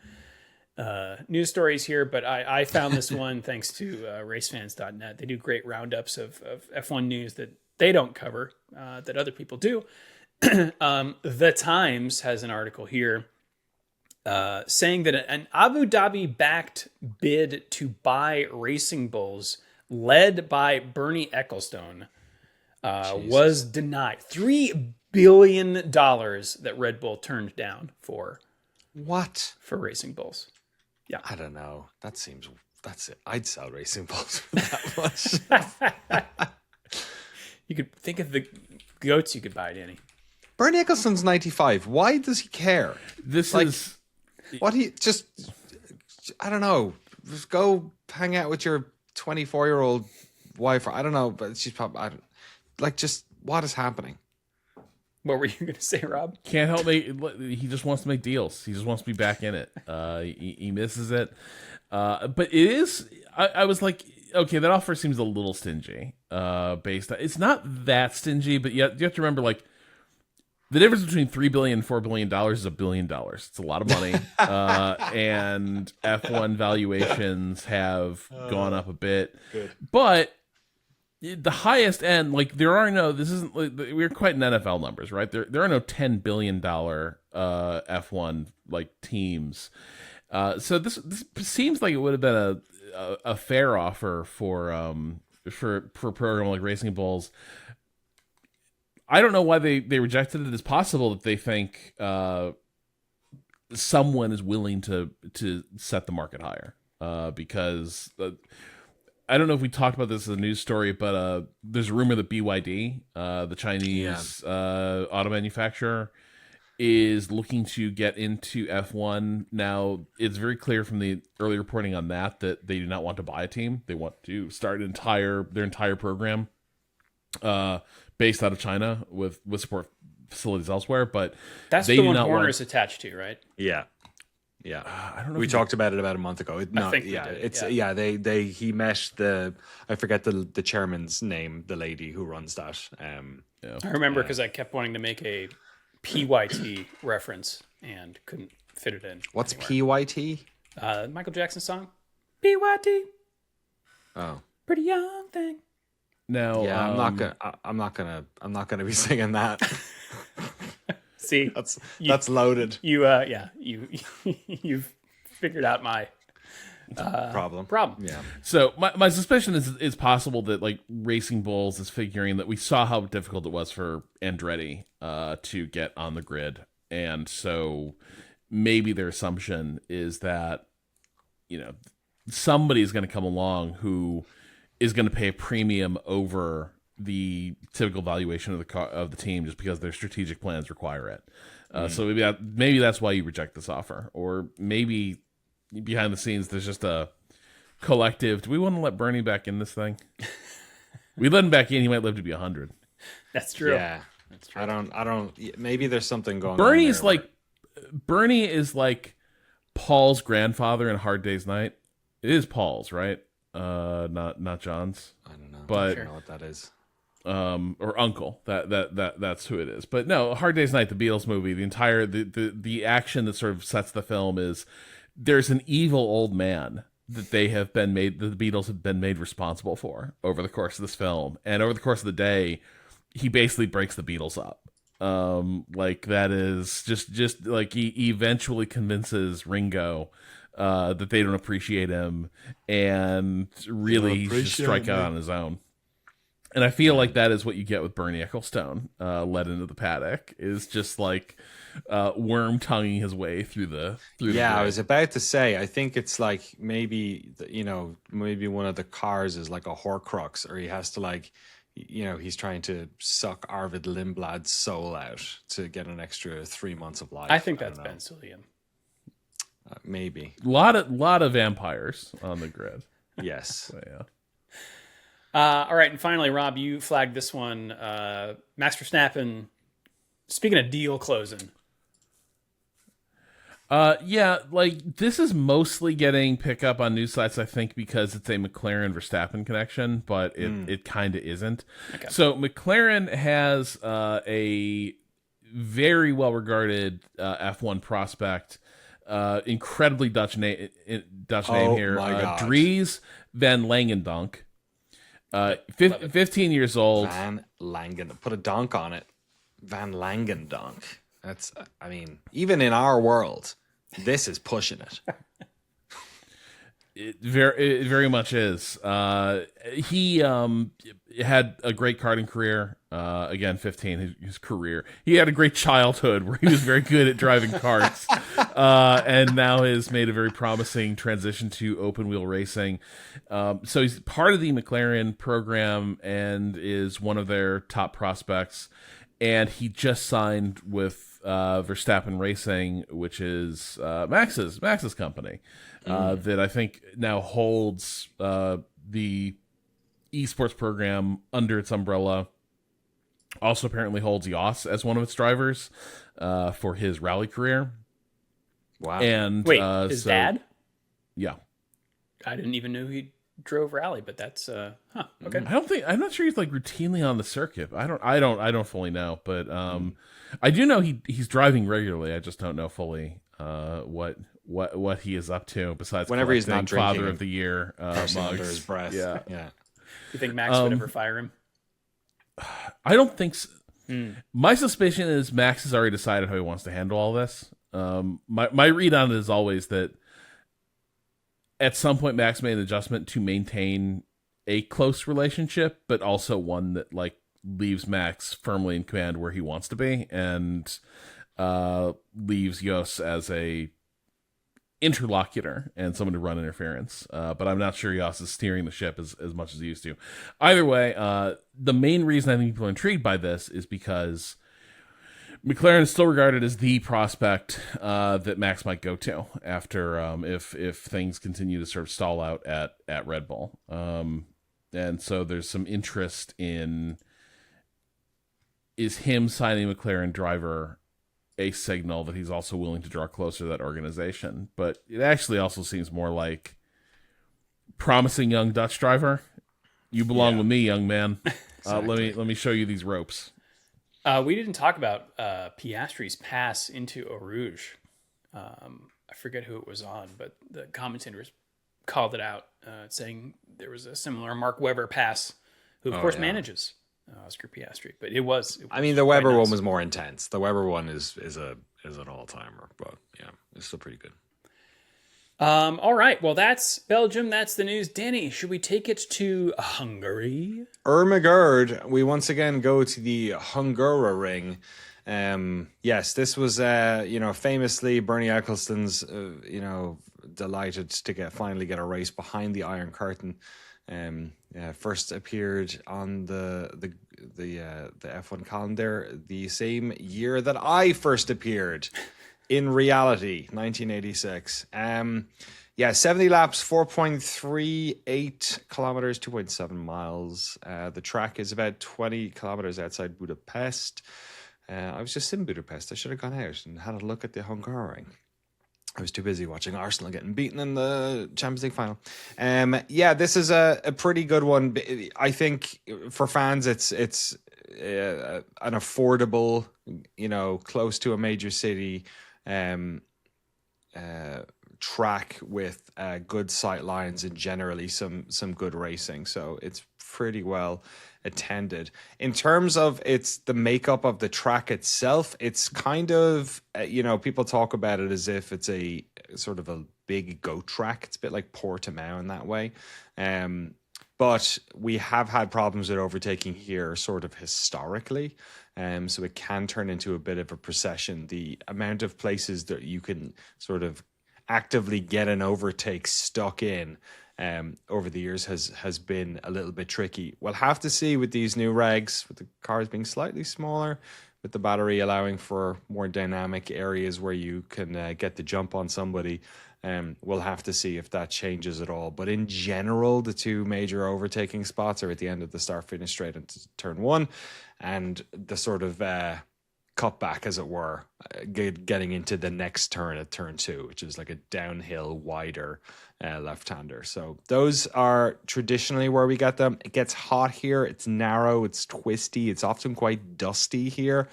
news stories here, but I found this one thanks to racefans.net. They do great roundups of F1 news that they don't cover, that other people do. The Times has an article here saying that an Abu Dhabi-backed bid to buy Racing Bulls, led by Bernie Ecclestone, was denied. $3 billion that Red Bull turned down for Racing Bulls. Yeah, I don't know. That's it. I'd sell Racing Bulls for that much. You could think of the goats you could buy, Danny. Bernie Ecclestone's 95. Why does he care? I don't know. Just go hang out with your 24-year-old wife. I don't know, but she's probably, what is happening? What were you going to say, Rob? Can't help me. He just wants to make deals. He just wants to be back in it. He misses it. But it is, I was like, okay, that offer seems a little stingy. It's not that stingy, but you have to remember, like, the difference between $3 billion and $4 billion is $1 billion. It's a lot of money. And F1 valuations have gone up a bit. Good. But the highest end, like, we're quite in NFL numbers, right? There are no $10 billion F1 like teams. So this seems like it would have been a fair offer for a program like Racing Bulls. I don't know why they rejected it. It's possible that they think someone is willing to set the market higher because I don't know if we talked about this as a news story, but there's a rumor that BYD, the Chinese auto manufacturer, is looking to get into F1. Now, it's very clear from the early reporting on that they do not want to buy a team. They want to start their entire program based out of China with support facilities elsewhere. But that's the one Horner's attached to, right? Yeah. I don't know. We talked about it about a month ago. He met I forget the chairman's name, the lady who runs that. I remember because I kept wanting to make a PYT reference and couldn't fit it in. What's anywhere. PYT? Michael Jackson song. PYT. Oh, pretty young thing. No, yeah, I'm not gonna be singing that. See, that's loaded. You've figured out my problem. Yeah. So my suspicion is it's possible that like Racing Bulls is figuring that we saw how difficult it was for Andretti to get on the grid, and so maybe their assumption is that somebody's going to come along who is going to pay a premium over the typical valuation of the team just because their strategic plans require it. So maybe that's why you reject this offer, or maybe behind the scenes there's just a collective. Do we want to let Bernie back in this thing? We let him back in, he might live to be 100. That's true. Yeah, that's true. I don't. Maybe there's something going on. Bernie is like Paul's grandfather in Hard Day's Night. It is Paul's, right? Not John's. I don't know. But I don't know what that is. Or uncle. That's who it is. But no, Hard Day's Night, the Beatles movie, the entire the action that sort of sets the film is there's an evil old man that the Beatles have been made responsible for over the course of this film, and over the course of the day, he basically breaks the Beatles up. Like that is just like he eventually convinces Ringo that they don't appreciate him, and really he's just strike out on his own. And I feel like that is what you get with Bernie Ecclestone led into the paddock, is just like worm tonguing his way through the I was about to say, I think it's like maybe one of the cars is like a Horcrux, or he has to like, he's trying to suck Arvid Lindblad's soul out to get an extra 3 months of life. I think that's Ben Suliam. Maybe. Lot of vampires on the grid. Yes. So, yeah. All right, and finally, Rob, you flagged this one. Max Verstappen, speaking of deal closing. Yeah, like this is mostly getting pickup on news sites, I think, because it's a McLaren Verstappen connection, but it kind of isn't. Okay. So McLaren has a very well regarded F1 prospect, incredibly Dutch name here, my God. Dries van Langendonk. 15 years old. Van Langen. Put a donk on it. Van Langendonk. That's, I mean, even in our world, this is pushing it. It very much is. He had a great karting career. Again, 15, his career. He had a great childhood where he was very good at driving karts, and now has made a very promising transition to open wheel racing. So he's part of the McLaren program and is one of their top prospects. And he just signed with Verstappen Racing, which is Max's company, that I think now holds the esports program under its umbrella. Also apparently holds Jos as one of its drivers for his rally career. Wow. And Wait, his dad? Yeah. I didn't even know he drove rally, but that's okay. I'm not sure he's like routinely on the circuit. I don't fully know, but I do know he's driving regularly. I just don't know fully what he is up to besides Whenever he's not drinking Father of the Year mugs under his breath. Yeah. You think Max would ever fire him? I don't think so. My suspicion is Max has already decided how he wants to handle all this. My read on it is always that at some point Max made an adjustment to maintain a close relationship, but also one that like leaves Max firmly in command where he wants to be, and leaves Jos as a interlocutor and someone to run interference. But I'm not sure Jos is steering the ship as much as he used to. Either way, the main reason I think people are intrigued by this is because McLaren is still regarded as the prospect that Max might go to after if things continue to sort of stall out at Red Bull. And so there's some interest in, is him signing a McLaren driver a signal that he's also willing to draw closer to that organization? But it actually also seems more like promising young Dutch driver. You belong with me, young man. Exactly. Let me show you these ropes. We didn't talk about Piastri's pass into Eau Rouge. I forget who it was on, but the commentators called it out, saying there was a similar Mark Webber pass, who of course manages Oscar Piastri. But it was I mean, the Weber one was more intense. The Weber one is an all timer, but yeah, it's still pretty good. All right. Well, that's Belgium. That's the news. Danny, should we take it to Hungary? Ermagerd, we once again go to the Hungaroring. Yes, this was, famously Bernie Ecclestone's, delighted to finally get a race behind the Iron Curtain. First appeared on the F1 calendar the same year that I first appeared. In reality, 1986. 70 laps, 4.38 kilometers, 2.7 miles. The track is about 20 kilometers outside Budapest. I was just in Budapest. I should have gone out and had a look at the Hungaroring. I was too busy watching Arsenal getting beaten in the Champions League final. This is a pretty good one. I think for fans, it's an affordable, close to a major city track with good sight lines and generally some good racing. So it's pretty well attended. In terms of the makeup of the track itself, it's kind of, people talk about it as if it's a sort of a big goat track. It's a bit like Portimao in that way. But we have had problems with overtaking here sort of historically. So it can turn into a bit of a procession. The amount of places that you can sort of actively get an overtake stuck in over the years has been a little bit tricky. We'll have to see with these new regs, with the cars being slightly smaller, with the battery allowing for more dynamic areas where you can get the jump on somebody. We'll have to see if that changes at all. But in general, the two major overtaking spots are at the end of the start-finish straight into turn one, and the sort of cutback, as it were, getting into the next turn at turn 2, which is like a downhill, wider left-hander. So those are traditionally where we get them. It gets hot here. It's narrow. It's twisty. It's often quite dusty here.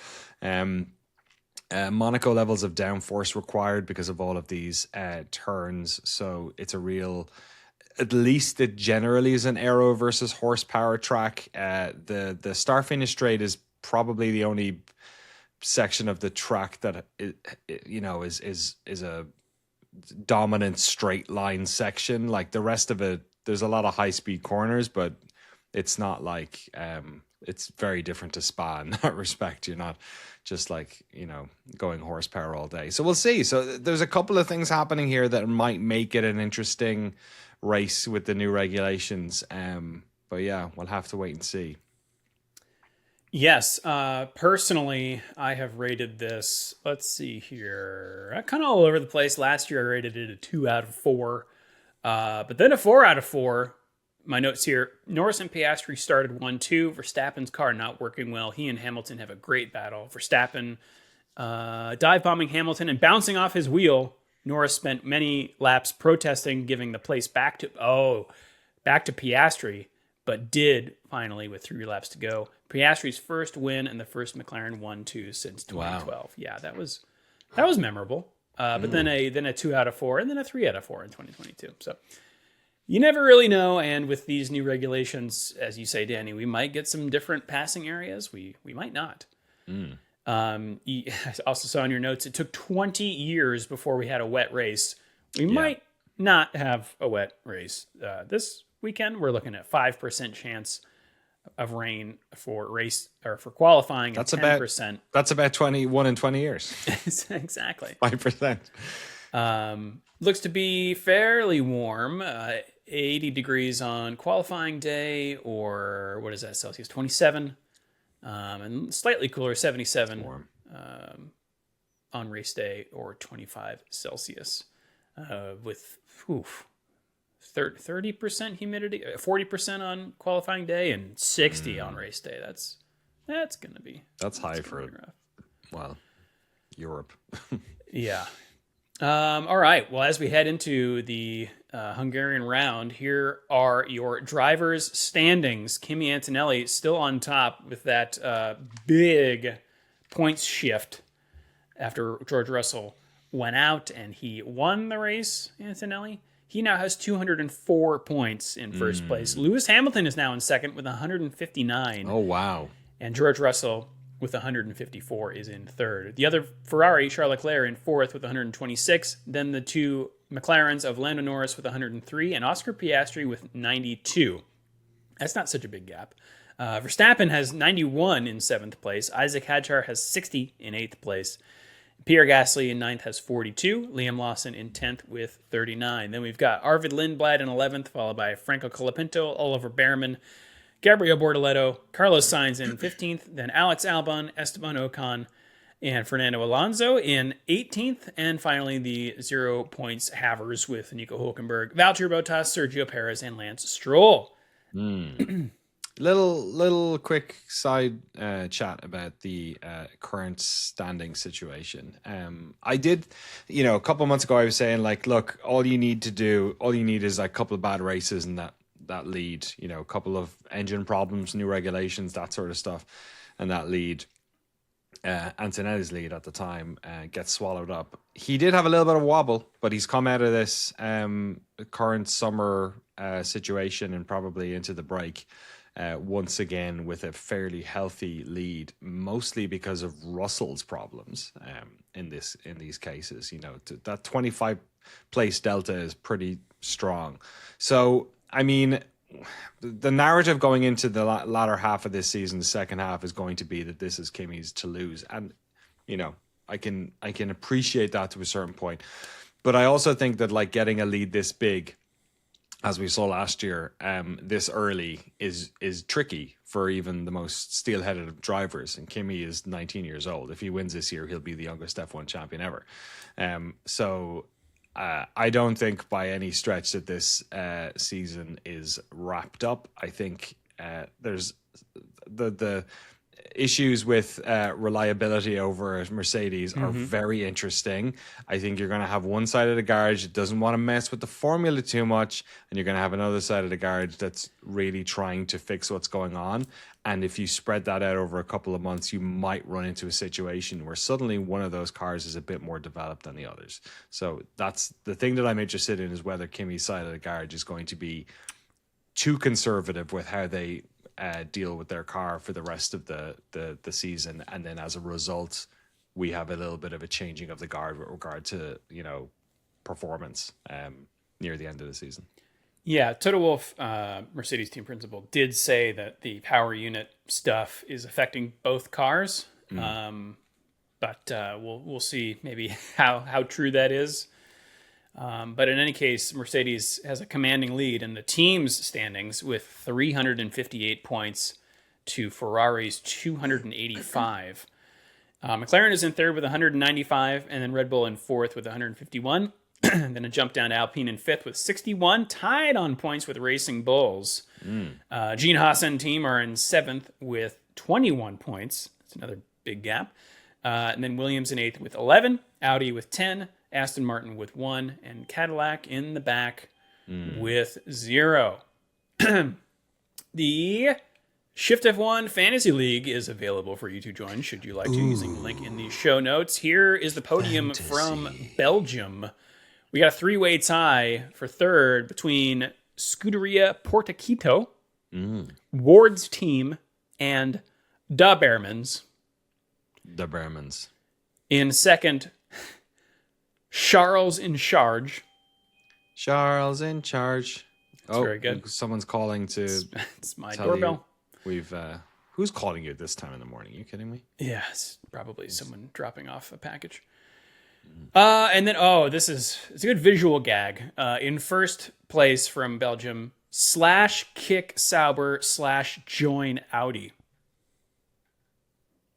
Monaco levels of downforce required because of all of these turns. So it's a real, at least it generally is an aero versus horsepower track. The start finish straight is probably the only section of the track that is a dominant straight line section. Like the rest of it, there's a lot of high speed corners, but it's not like it's very different to Spa in that respect. You're not just like, going horsepower all day. So we'll see. So there's a couple of things happening here that might make it an interesting race with the new regulations. But yeah, we'll have to wait and see. Yes. Personally, I have rated this, let's see here, kind of all over the place. Last year, I rated it a 2 out of 4. But then a 4 out of 4. My notes here, Norris and Piastri started 1-2. Verstappen's car not working well. He and Hamilton have a great battle. Verstappen dive bombing Hamilton and bouncing off his wheel. Norris spent many laps protesting, giving the place back to Piastri, but did finally with 3 laps to go. Piastri's first win and the first McLaren 1-2 since 2012. Wow. Yeah, that was memorable. But then a 2 out of 4 and then a 3 out of 4 in 2022. So you never really know, and with these new regulations, as you say, Danny, we might get some different passing areas. We might not. I also saw in your notes, it took 20 years before we had a wet race. We might not have a wet race. This weekend, we're looking at 5% chance of rain for race or for qualifying. That's and 10%. That's about 21 in 20 years. Exactly. 5%. Looks to be fairly warm. 80 degrees on qualifying day, or what is that, Celsius? 27. And slightly cooler, 77 on race day, or 25 Celsius. With 30% humidity, 40% on qualifying day, and 60 on race day. That's going to be... That's high for, Europe. Yeah. All right. Well, as we head into the Hungarian round, here are your drivers' standings. Kimi Antonelli still on top with that big points shift after George Russell went out and he won the race, Antonelli. He now has 204 points in first place. Lewis Hamilton is now in second with 159. Oh, wow. And George Russell with 154 is in third. The other Ferrari, Charles Leclerc, in fourth with 126. Then the 2 McLarens of Lando Norris with 103 and Oscar Piastri with 92. That's not such a big gap. Verstappen has 91 in seventh place. Isaac Hadjar has 60 in eighth place. Pierre Gasly in ninth has 42. Liam Lawson in 10th with 39. Then we've got Arvid Lindblad in 11th, followed by Franco Colapinto, Oliver Behrman, Gabriel Bortoleto, Carlos Sainz in 15th, then Alex Albon, Esteban Ocon, and Fernando Alonso in 18th, and finally the 0 points havers with Nico Hülkenberg, Valtteri Bottas, Sergio Perez, and Lance Stroll. Little quick side chat about the current standing situation. I did, a couple of months ago I was saying, like, look, all you need is like a couple of bad races and that lead, a couple of engine problems, new regulations, that sort of stuff, and that lead, Antonelli's lead at the time, gets swallowed up. He did have a little bit of wobble, but he's come out of this current summer situation and probably into the break once again with a fairly healthy lead, mostly because of Russell's problems in these cases. That 25 place delta is pretty strong. So I mean, the narrative going into the latter half of this season, the second half, is going to be that this is Kimi's to lose. And, I can appreciate that to a certain point. But I also think that, like, getting a lead this big, as we saw last year, this early is tricky for even the most steel-headed of drivers. And Kimi is 19 years old. If he wins this year, he'll be the youngest F1 champion ever. I don't think by any stretch that this season is wrapped up. I think there's the issues with reliability over Mercedes are very interesting. I think you're going to have one side of the garage that doesn't want to mess with the formula too much, and you're going to have another side of the garage that's really trying to fix what's going on. And if you spread that out over a couple of months, you might run into a situation where suddenly one of those cars is a bit more developed than the others. So that's the thing that I'm interested in, is whether Kimi's side of the garage is going to be too conservative with how they deal with their car for the rest of the season, and then as a result we have a little bit of a changing of the guard with regard to performance near the end of the season. Yeah, Toto Wolff, Mercedes team principal, did say that the power unit stuff is affecting both cars, but we'll see maybe how true that is. But in any case, Mercedes has a commanding lead in the team's standings with 358 points to Ferrari's 285. McLaren is in third with 195, and then Red Bull in fourth with 151. Then a jump down to Alpine in fifth with 61, tied on points with Racing Bulls. Gene Haas and team are in seventh with 21 points. That's another big gap. And then Williams in eighth with 11, Audi with 10, Aston Martin with 1, and Cadillac in the back with 0. The Shift+F1 Fantasy League is available for you to join, should you like to, using the link in the show notes. Here is the podium from Belgium. We got a three-way tie for third between Scuderia Portaquito, Ward's team, and Da Bearmans. The Bearmans. In second, Charles in charge. Charles in charge. That's very good. Someone's calling to. It's my doorbell. We've. Who's calling you at this time in the morning? Are you kidding me? Yes, probably someone dropping off a package. And then, it's a good visual gag. In first place from Belgium, /kick Sauber /join Audi.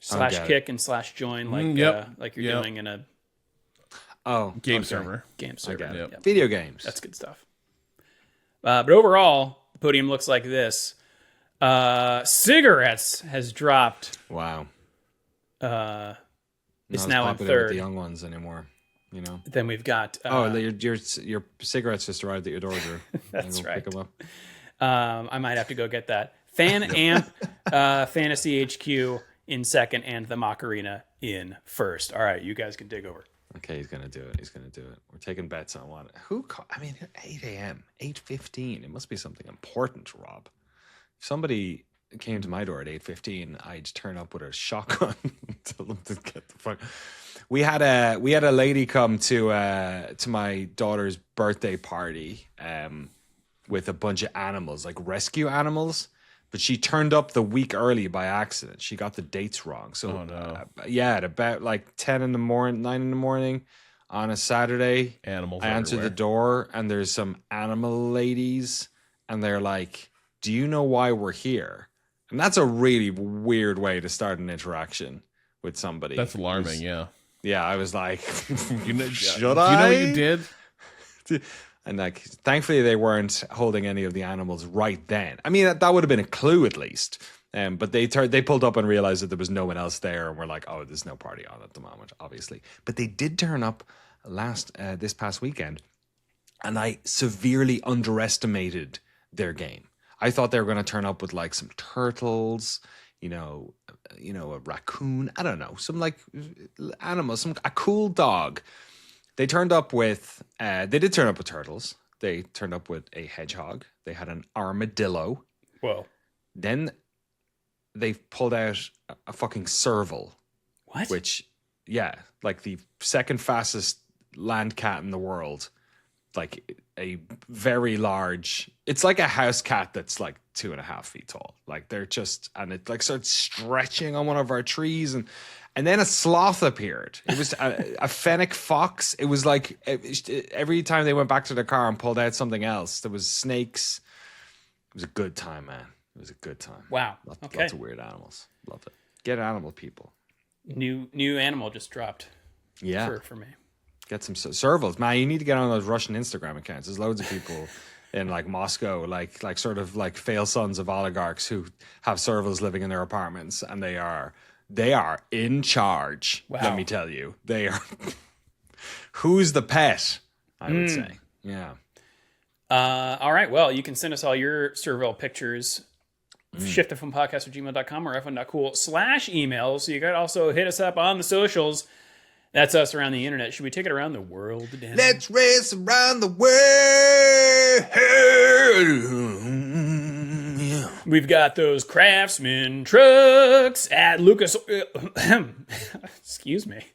/kick and /join, like you're doing in a game server. Game server. Yep. Video games. That's good stuff. But overall, the podium looks like this. Cigarettes has dropped. Wow. It's Not now as in popular with third. the young ones anymore. Then we've got. Your cigarettes just arrived at your door, Drew. That's right. Pick them up. I might have to go get that. Fan Amp, Fantasy HQ in second, and the Macarena in first. All right, you guys can dig over. Okay, he's gonna do it. We're taking bets on one. Who? 8 a.m., 8:15. It must be something important, Rob. If somebody came to my door at 8:15, I'd turn up with a shotgun, tell them to get the fuck. We had a lady come to my daughter's birthday party with a bunch of animals, like rescue animals. But she turned up the week early by accident. She got the dates wrong. So, at about like 9 in the morning on a Saturday, Animals I answered everywhere. the door, and there's some animal ladies, and they're like, "Do you know why we're here?" And that's a really weird way to start an interaction with somebody. That's alarming, yeah. Yeah, I was like, should Do you know I? what you did? And like, thankfully, they weren't holding any of the animals right then. I mean, that would have been a clue at least. But they pulled up and realized that there was no one else there, and we're like, "Oh, there's no party on at the moment, obviously." But they did turn up this past weekend, and I severely underestimated their game. I thought they were going to turn up with like some turtles, a raccoon. I don't know, some like animal, a cool dog. They turned up with. They did turn up with turtles. They turned up with a hedgehog. They had an armadillo. Whoa. Then they pulled out a fucking serval. What? Which, like the second fastest land cat in the world. Like a very large. It's like a house cat that's like 2.5 feet tall. Like they're just, and it like starts stretching on one of our trees, and then a sloth appeared. It was a fennec fox. It was like every time they went back to the car and pulled out something else, there was snakes. It was a good time, man. It was a good time. Wow. Lots of weird animals. Love it. Get animal people. New animal just dropped. Yeah. For me. Get some servals. Man, you need to get on those Russian Instagram accounts. There's loads of people in like Moscow, like sort of like fail sons of oligarchs who have servals living in their apartments, and they are in charge. Wow. Let me tell you, they are. Who's the pet? I would say, yeah. All right. Well, you can send us all your Serval pictures. Shift+F1podcast@gmail.com or f1.cool/email. So you got to also hit us up on the socials. That's us around the internet. Should we take it around the world, Dan? Let's race around the world. Yeah. We've got those Craftsman trucks at Lucas. Excuse me,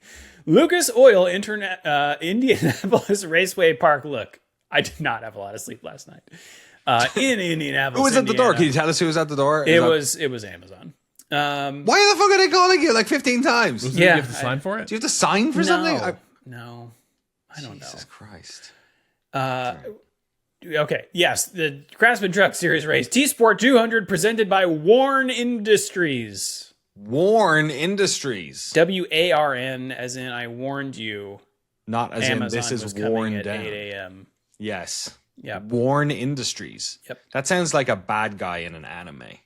Lucas Oil Indianapolis Raceway Park. Look, I did not have a lot of sleep last night. In Indianapolis. Who was at the door? Indiana. Can you tell us who was at the door? It was Amazon. Why the fuck are they calling you like 15 times? Do you have to sign for it? Do you have to sign for something? No, I don't know. Jesus Christ. Okay, yes, the Craftsman Truck Series race, T-Sport 200, presented by Warn Industries. Warn Industries. WARN, as in I warned you. Not as Amazon in this is was coming worn at down. 8 a.m. Yes. Yep. Warn Industries. Yep. That sounds like a bad guy in an anime.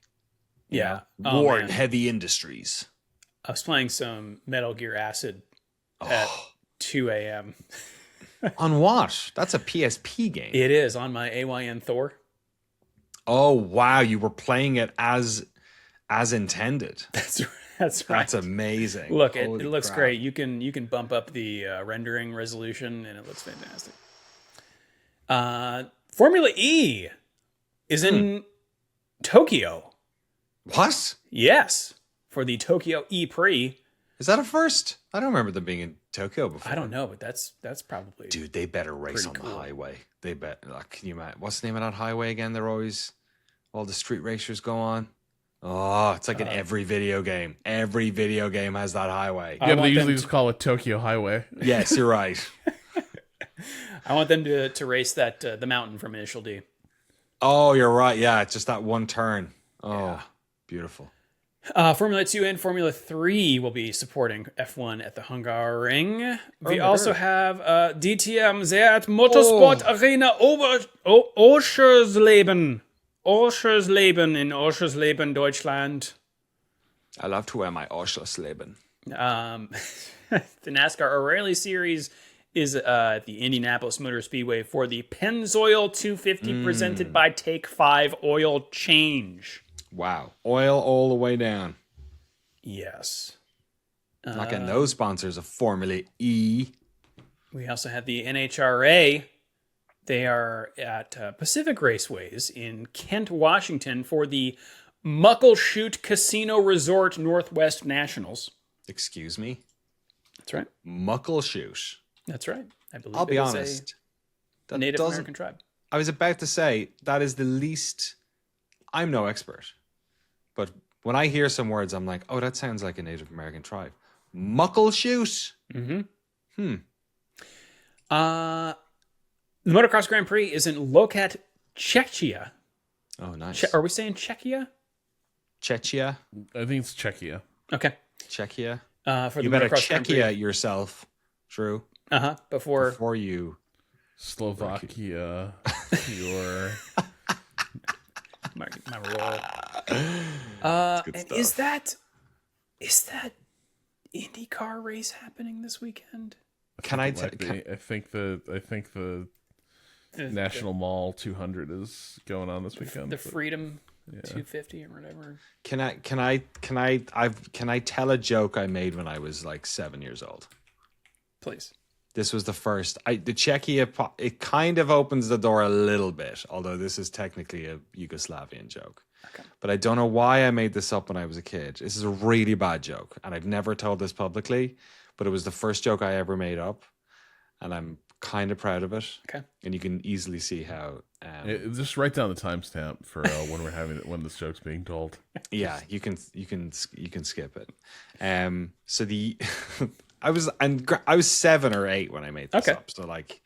Yeah. Oh, Warn man. Heavy Industries. I was playing some Metal Gear Acid at 2 a.m. On what? That's a PSP game. It is on my AYN Thor. Oh, wow. You were playing it as intended. That's right. That's amazing. Look, it Holy looks crap. great. You can bump up the rendering resolution, and it looks fantastic. Formula E is in Tokyo. What? Yes, for the Tokyo E Prix. Is that a first? I don't remember them being in Tokyo before. I don't know, but that's probably Dude, they better race on pretty the cool. highway. They bet. Like, can you imagine? What's the name of that highway again? They're always all the street racers go on. Oh, it's like in every video game. Every video game has that highway. I Yeah, but want they them usually just call it Tokyo Highway. Yes, you're right. I want them to race that the mountain from Initial D. Oh, you're right. Yeah, it's just that one turn. Oh, beautiful. Formula 2 and Formula 3 will be supporting F1 at the Hungaroring. We my also God. have DTM Seat Motorsport Arena Oschersleben. Oschersleben in Oschersleben, Deutschland. I love to wear my Oschersleben. The NASCAR O'Reilly Series is at the Indianapolis Motor Speedway for the Pennzoil 250 presented by Take 5 Oil Change. Wow. Oil all the way down. Yes. Not getting those sponsors of Formula E. We also have the NHRA. They are at Pacific Raceways in Kent, Washington for the Muckleshoot Casino Resort Northwest Nationals. Excuse me? That's right. Muckleshoot. That's right. I believe I'll be it is honest. a Native American tribe. I was about to say that is the least. I'm no expert, but when I hear some words, I'm like, oh, that sounds like a Native American tribe. Muckleshoot. The Motocross Grand Prix is in Lokat, Czechia. Oh, nice. Are we saying Czechia? Czechia. I think it's Czechia. Okay. Czechia. For the You better Motocross Grand Prix. Czechia yourself, Drew, before you. Slovakia, your my roll. And stuff. is that IndyCar race happening this weekend? Can I? might be. I think the National Mall 200 is going on this weekend. The Freedom 250 or whatever. Can I tell a joke I made when I was like 7 years old? Please. This was the first. The Czechia. It kind of opens the door a little bit, although this is technically a Yugoslavian joke. Okay. But I don't know why I made this up when I was a kid. This is a really bad joke, and I've never told this publicly. But it was the first joke I ever made up, and I'm kind of proud of it. Okay. And you can easily see how. Just write down the timestamp for when this joke's being told. Yeah, you can skip it. So the I was 7 or 8 when I made this up. So like,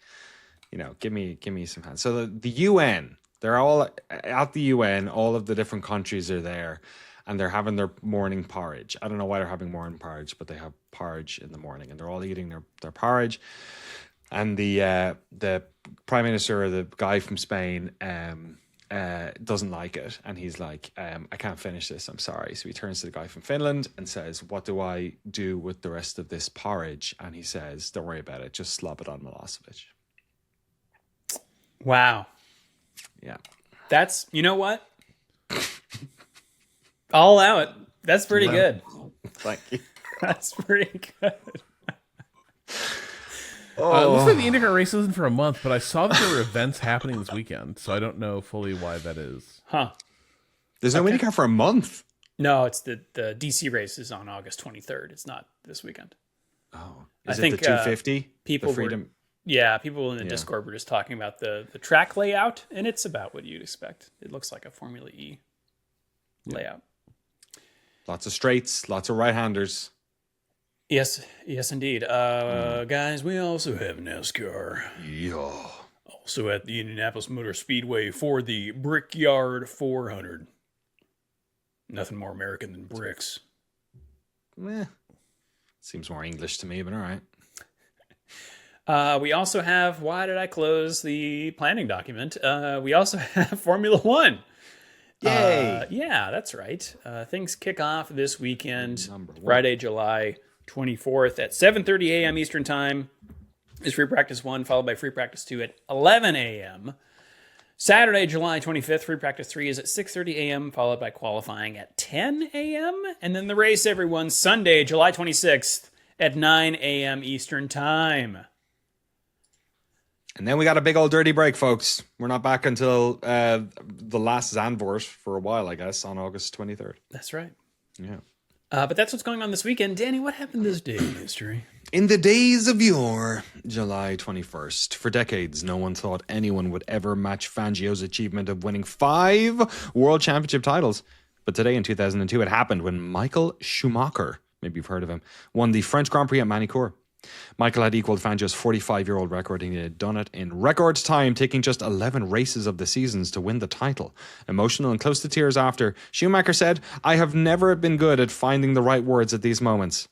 give me some hands. So the UN, they're all at the UN. All of the different countries are there, and they're having their morning porridge. I don't know why they're having morning porridge, but they have porridge in the morning, and they're all eating their porridge. And the prime minister, or the guy from Spain, doesn't like it, and he's like, I can't finish this, I'm sorry. So he turns to the guy from Finland and says, what do I do with the rest of this porridge? And he says, don't worry about it, just slop it on Milosevic. Wow. Yeah. That's, you know what? I'll allow it. That's pretty good. Thank you. That's pretty good. It looks like the IndyCar race isn't for a month, but I saw that there were events happening this weekend, so I don't know fully why that is. Huh. There's no IndyCar for a month? No, it's the DC race is on August 23rd. It's not this weekend. Oh. I Is it think the 250? people the Freedom? people in the Discord were just talking about the track layout, and it's about what you'd expect. It looks like a Formula E layout. Lots of straights, lots of right-handers. Yes, indeed. Guys, we also have NASCAR. Yeah. Also at the Indianapolis Motor Speedway for the Brickyard 400. Nothing more American than bricks. Seems more English to me, but all right. We also have, why did I close the planning document? We also have Formula One. Yay! Yeah, that's right. Things kick off this weekend, Friday, July 24th at 7:30 a.m. Eastern Time is free practice 1, followed by free practice 2 at 11 a.m. Saturday, July 25th, free practice 3 is at 6:30 a.m., followed by qualifying at 10 a.m. And then the race, everyone, Sunday, July 26th at 9 a.m. Eastern Time. And then we got a big old dirty break, folks. We're not back until the last Zandvoort for a while, I guess, on August 23rd. That's right. Yeah. But that's what's going on this weekend. Danny, what happened this day in history? In the days of yore, July 21st, for decades, no one thought anyone would ever match Fangio's achievement of winning 5 world championship titles. But today in 2002, it happened when Michael Schumacher, maybe you've heard of him, won the French Grand Prix at Manicourt. Michael had equaled Fangio's 45-year-old record, and he had done it in record time, taking just 11 races of the seasons to win the title. Emotional and close to tears after, Schumacher said, "I have never been good at finding the right words at these moments.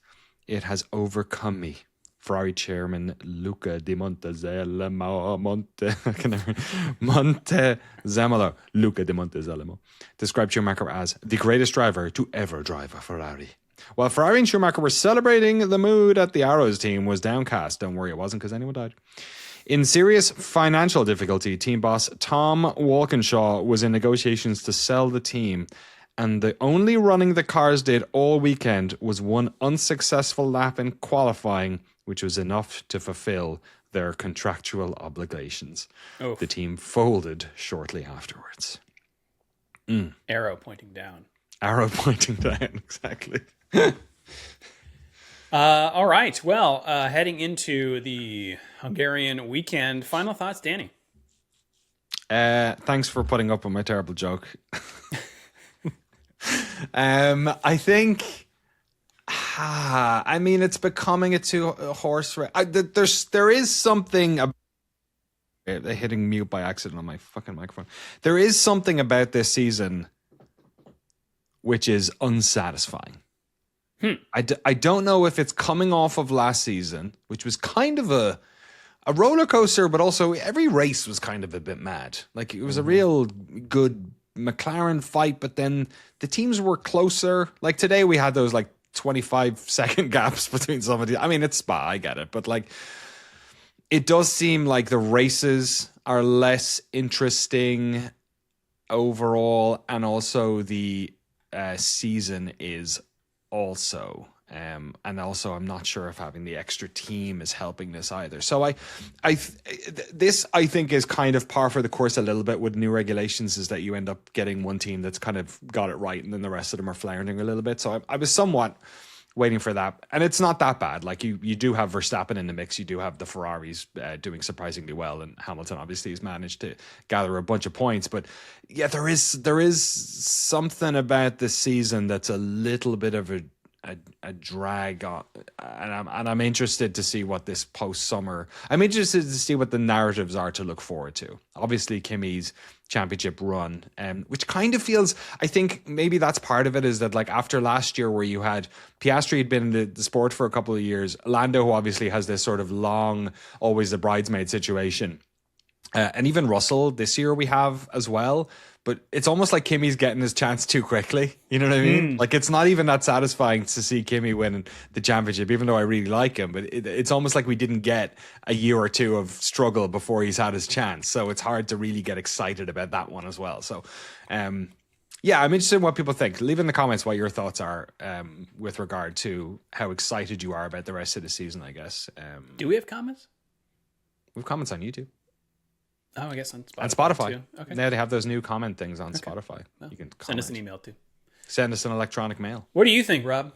It has overcome me." Ferrari chairman Luca di Montezemolo described Schumacher as the greatest driver to ever drive a Ferrari. While Ferrari and Schumacher were celebrating, the mood at the Arrows team was downcast. Don't worry, it wasn't, because anyone died. In serious financial difficulty, team boss Tom Walkinshaw was in negotiations to sell the team, and the only running the cars did all weekend was one unsuccessful lap in qualifying, which was enough to fulfill their contractual obligations. Oof. The team folded shortly afterwards. Arrow pointing down. Arrow pointing down, exactly. All right. Well, heading into the Hungarian weekend, final thoughts, Danny? Thanks for putting up with my terrible joke. I think, I mean, it's becoming a two-horse race. There is something about hitting mute by accident on my fucking microphone. There is something about this season which is unsatisfying. I don't know if it's coming off of last season, which was kind of a roller coaster, but also every race was kind of a bit mad. Like, it was a real good McLaren fight, but then the teams were closer. Like today we had those like 25-second gaps between somebody. I mean, it's Spa, I get it, but like, it does seem like the races are less interesting overall, and also the season is also, and also I'm not sure if having the extra team is helping this either. So this I think is kind of par for the course a little bit with new regulations, is that you end up getting one team that's kind of got it right, and then the rest of them are floundering a little bit. So I was somewhat waiting for that, and it's not that bad. Like you do have Verstappen in the mix, you do have the Ferraris doing surprisingly well, and Hamilton obviously has managed to gather a bunch of points. But yeah, there is something about this season that's a little bit of a drag on, and I'm interested to see what this post summer. I'm interested to see what the narratives are to look forward to. Obviously, Kimi's championship run, which kind of feels. I think maybe that's part of it, is that like after last year where you had Piastri had been in the sport for a couple of years, Lando, who obviously has this sort of long, always the bridesmaid situation. And even Russell this year we have as well. But it's almost like Kimi's getting his chance too quickly. You know what I mean? Like, it's not even that satisfying to see Kimi win the championship, even though I really like him. But it's almost like we didn't get a year or two of struggle before he's had his chance. So it's hard to really get excited about that one as well. So, yeah, I'm interested in what people think. Leave in the comments what your thoughts are with regard to how excited you are about the rest of the season, I guess. Do we have comments? We have comments on YouTube. Oh, I guess on Spotify. And Spotify. Too. Okay. Now they have those new comment things on Spotify. Well, you can send us an email too. Send us an electronic mail. What do you think, Rob?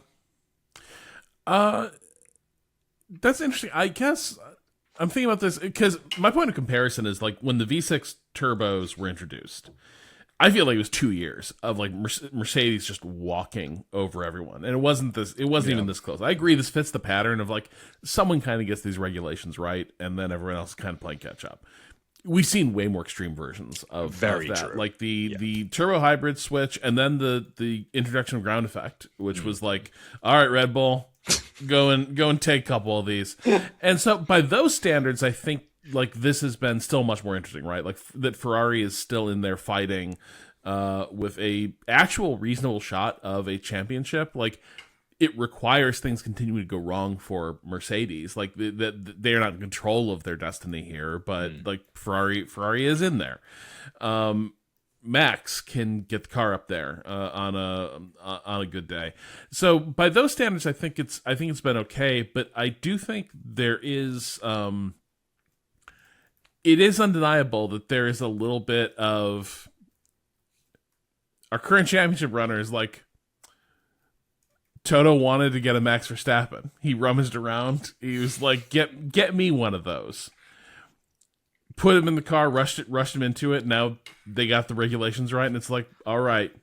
That's interesting. I guess I'm thinking about this because my point of comparison is like when the V6 turbos were introduced, I feel like it was 2 years of like Mercedes just walking over everyone. And it wasn't even this close. I agree. This fits the pattern of like someone kind of gets these regulations right. And then everyone else kind of playing catch up. We've seen way more extreme versions of that. True. Like the turbo hybrid switch, and then the introduction of ground effect, which was like, all right, Red Bull, go and take a couple of these. And so by those standards, I think like this has been still much more interesting, right? Like that Ferrari is still in there fighting with a actual reasonable shot of a championship. Like it requires things continuing to go wrong for Mercedes. Like that they're not in control of their destiny here, but like Ferrari is in there. Max can get the car up there on a good day. So by those standards, I think it's been okay. But I do think there is it is undeniable that there is a little bit of our current championship runners like. Toto wanted to get a Max Verstappen. He rummaged around. He was like, "Get me one of those." Put him in the car, rushed him into it. Now they got the regulations right, and it's like, all right,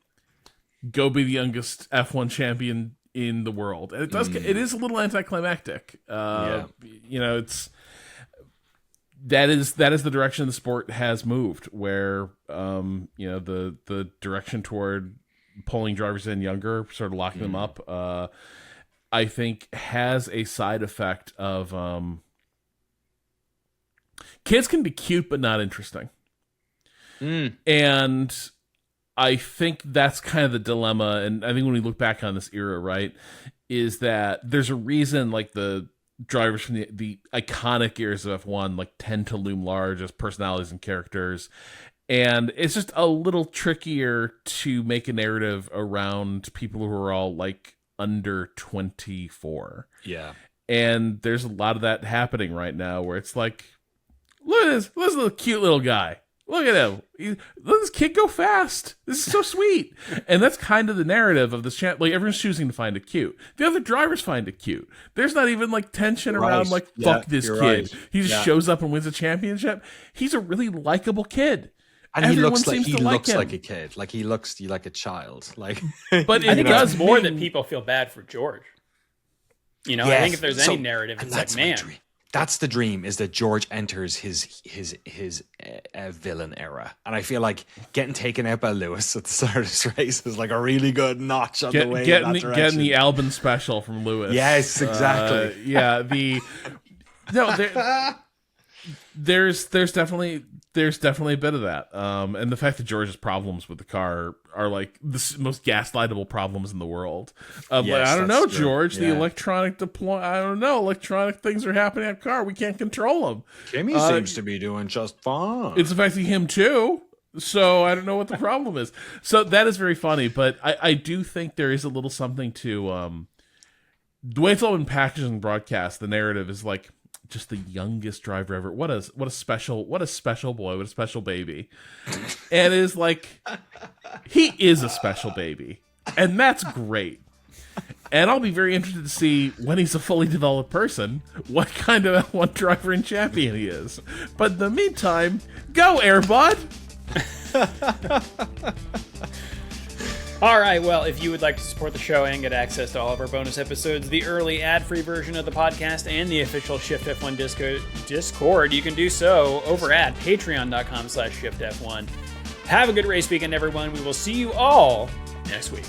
go be the youngest F1 champion in the world. And it is a little anticlimactic. You know, that is the direction the sport has moved. Where you know the direction toward pulling drivers in younger, sort of locking them up, I think has a side effect of kids can be cute but not interesting. And I think that's kind of the dilemma. And I think when we look back on this era, right, is that there's a reason like the drivers from the iconic eras of F1 like tend to loom large as personalities and characters. And it's just a little trickier to make a narrative around people who are all like under 24. Yeah. And there's a lot of that happening right now where it's like, look at this little cute little guy. Look at him. Let this kid go fast. This is so sweet. And that's kind of the narrative of this channel. Like everyone's choosing to find it cute. The other drivers find it cute. There's not even like tension around like, fuck this kid. Right. He just shows up and wins a championship. He's a really likable kid. And everyone he looks like a kid. Like he looks like a child. Like, but I think it's more that people feel bad for George. You know, yes. I think if there's any narrative, it's like, man, that's the dream, is that George enters his villain era. And I feel like getting taken out by Lewis at the start of this race is like a really good notch on the way in that direction. Getting the Albon special from Lewis. Yes, exactly. There's definitely a bit of that. And the fact that George's problems with the car are like the most gaslightable problems in the world. Yes, like, I don't know, true. George, the electronic I don't know, electronic things are happening at car. We can't control them. Kimi seems to be doing just fine. It's affecting him too. So I don't know what the problem is. So that is very funny, but I do think there is a little something to the way it's all been packaged and broadcast. The narrative is like, just the youngest driver ever. What a special boy, what a special baby. And it is like, he is a special baby. And that's great. And I'll be very interested to see when he's a fully developed person, what kind of F1 driver and champion he is. But in the meantime, go Airbud! All right, well, if you would like to support the show and get access to all of our bonus episodes, the early ad-free version of the podcast, and the official Shift+F1 Discord, you can do so over at patreon.com/ShiftF1. Have a good race weekend, everyone. We will see you all next week.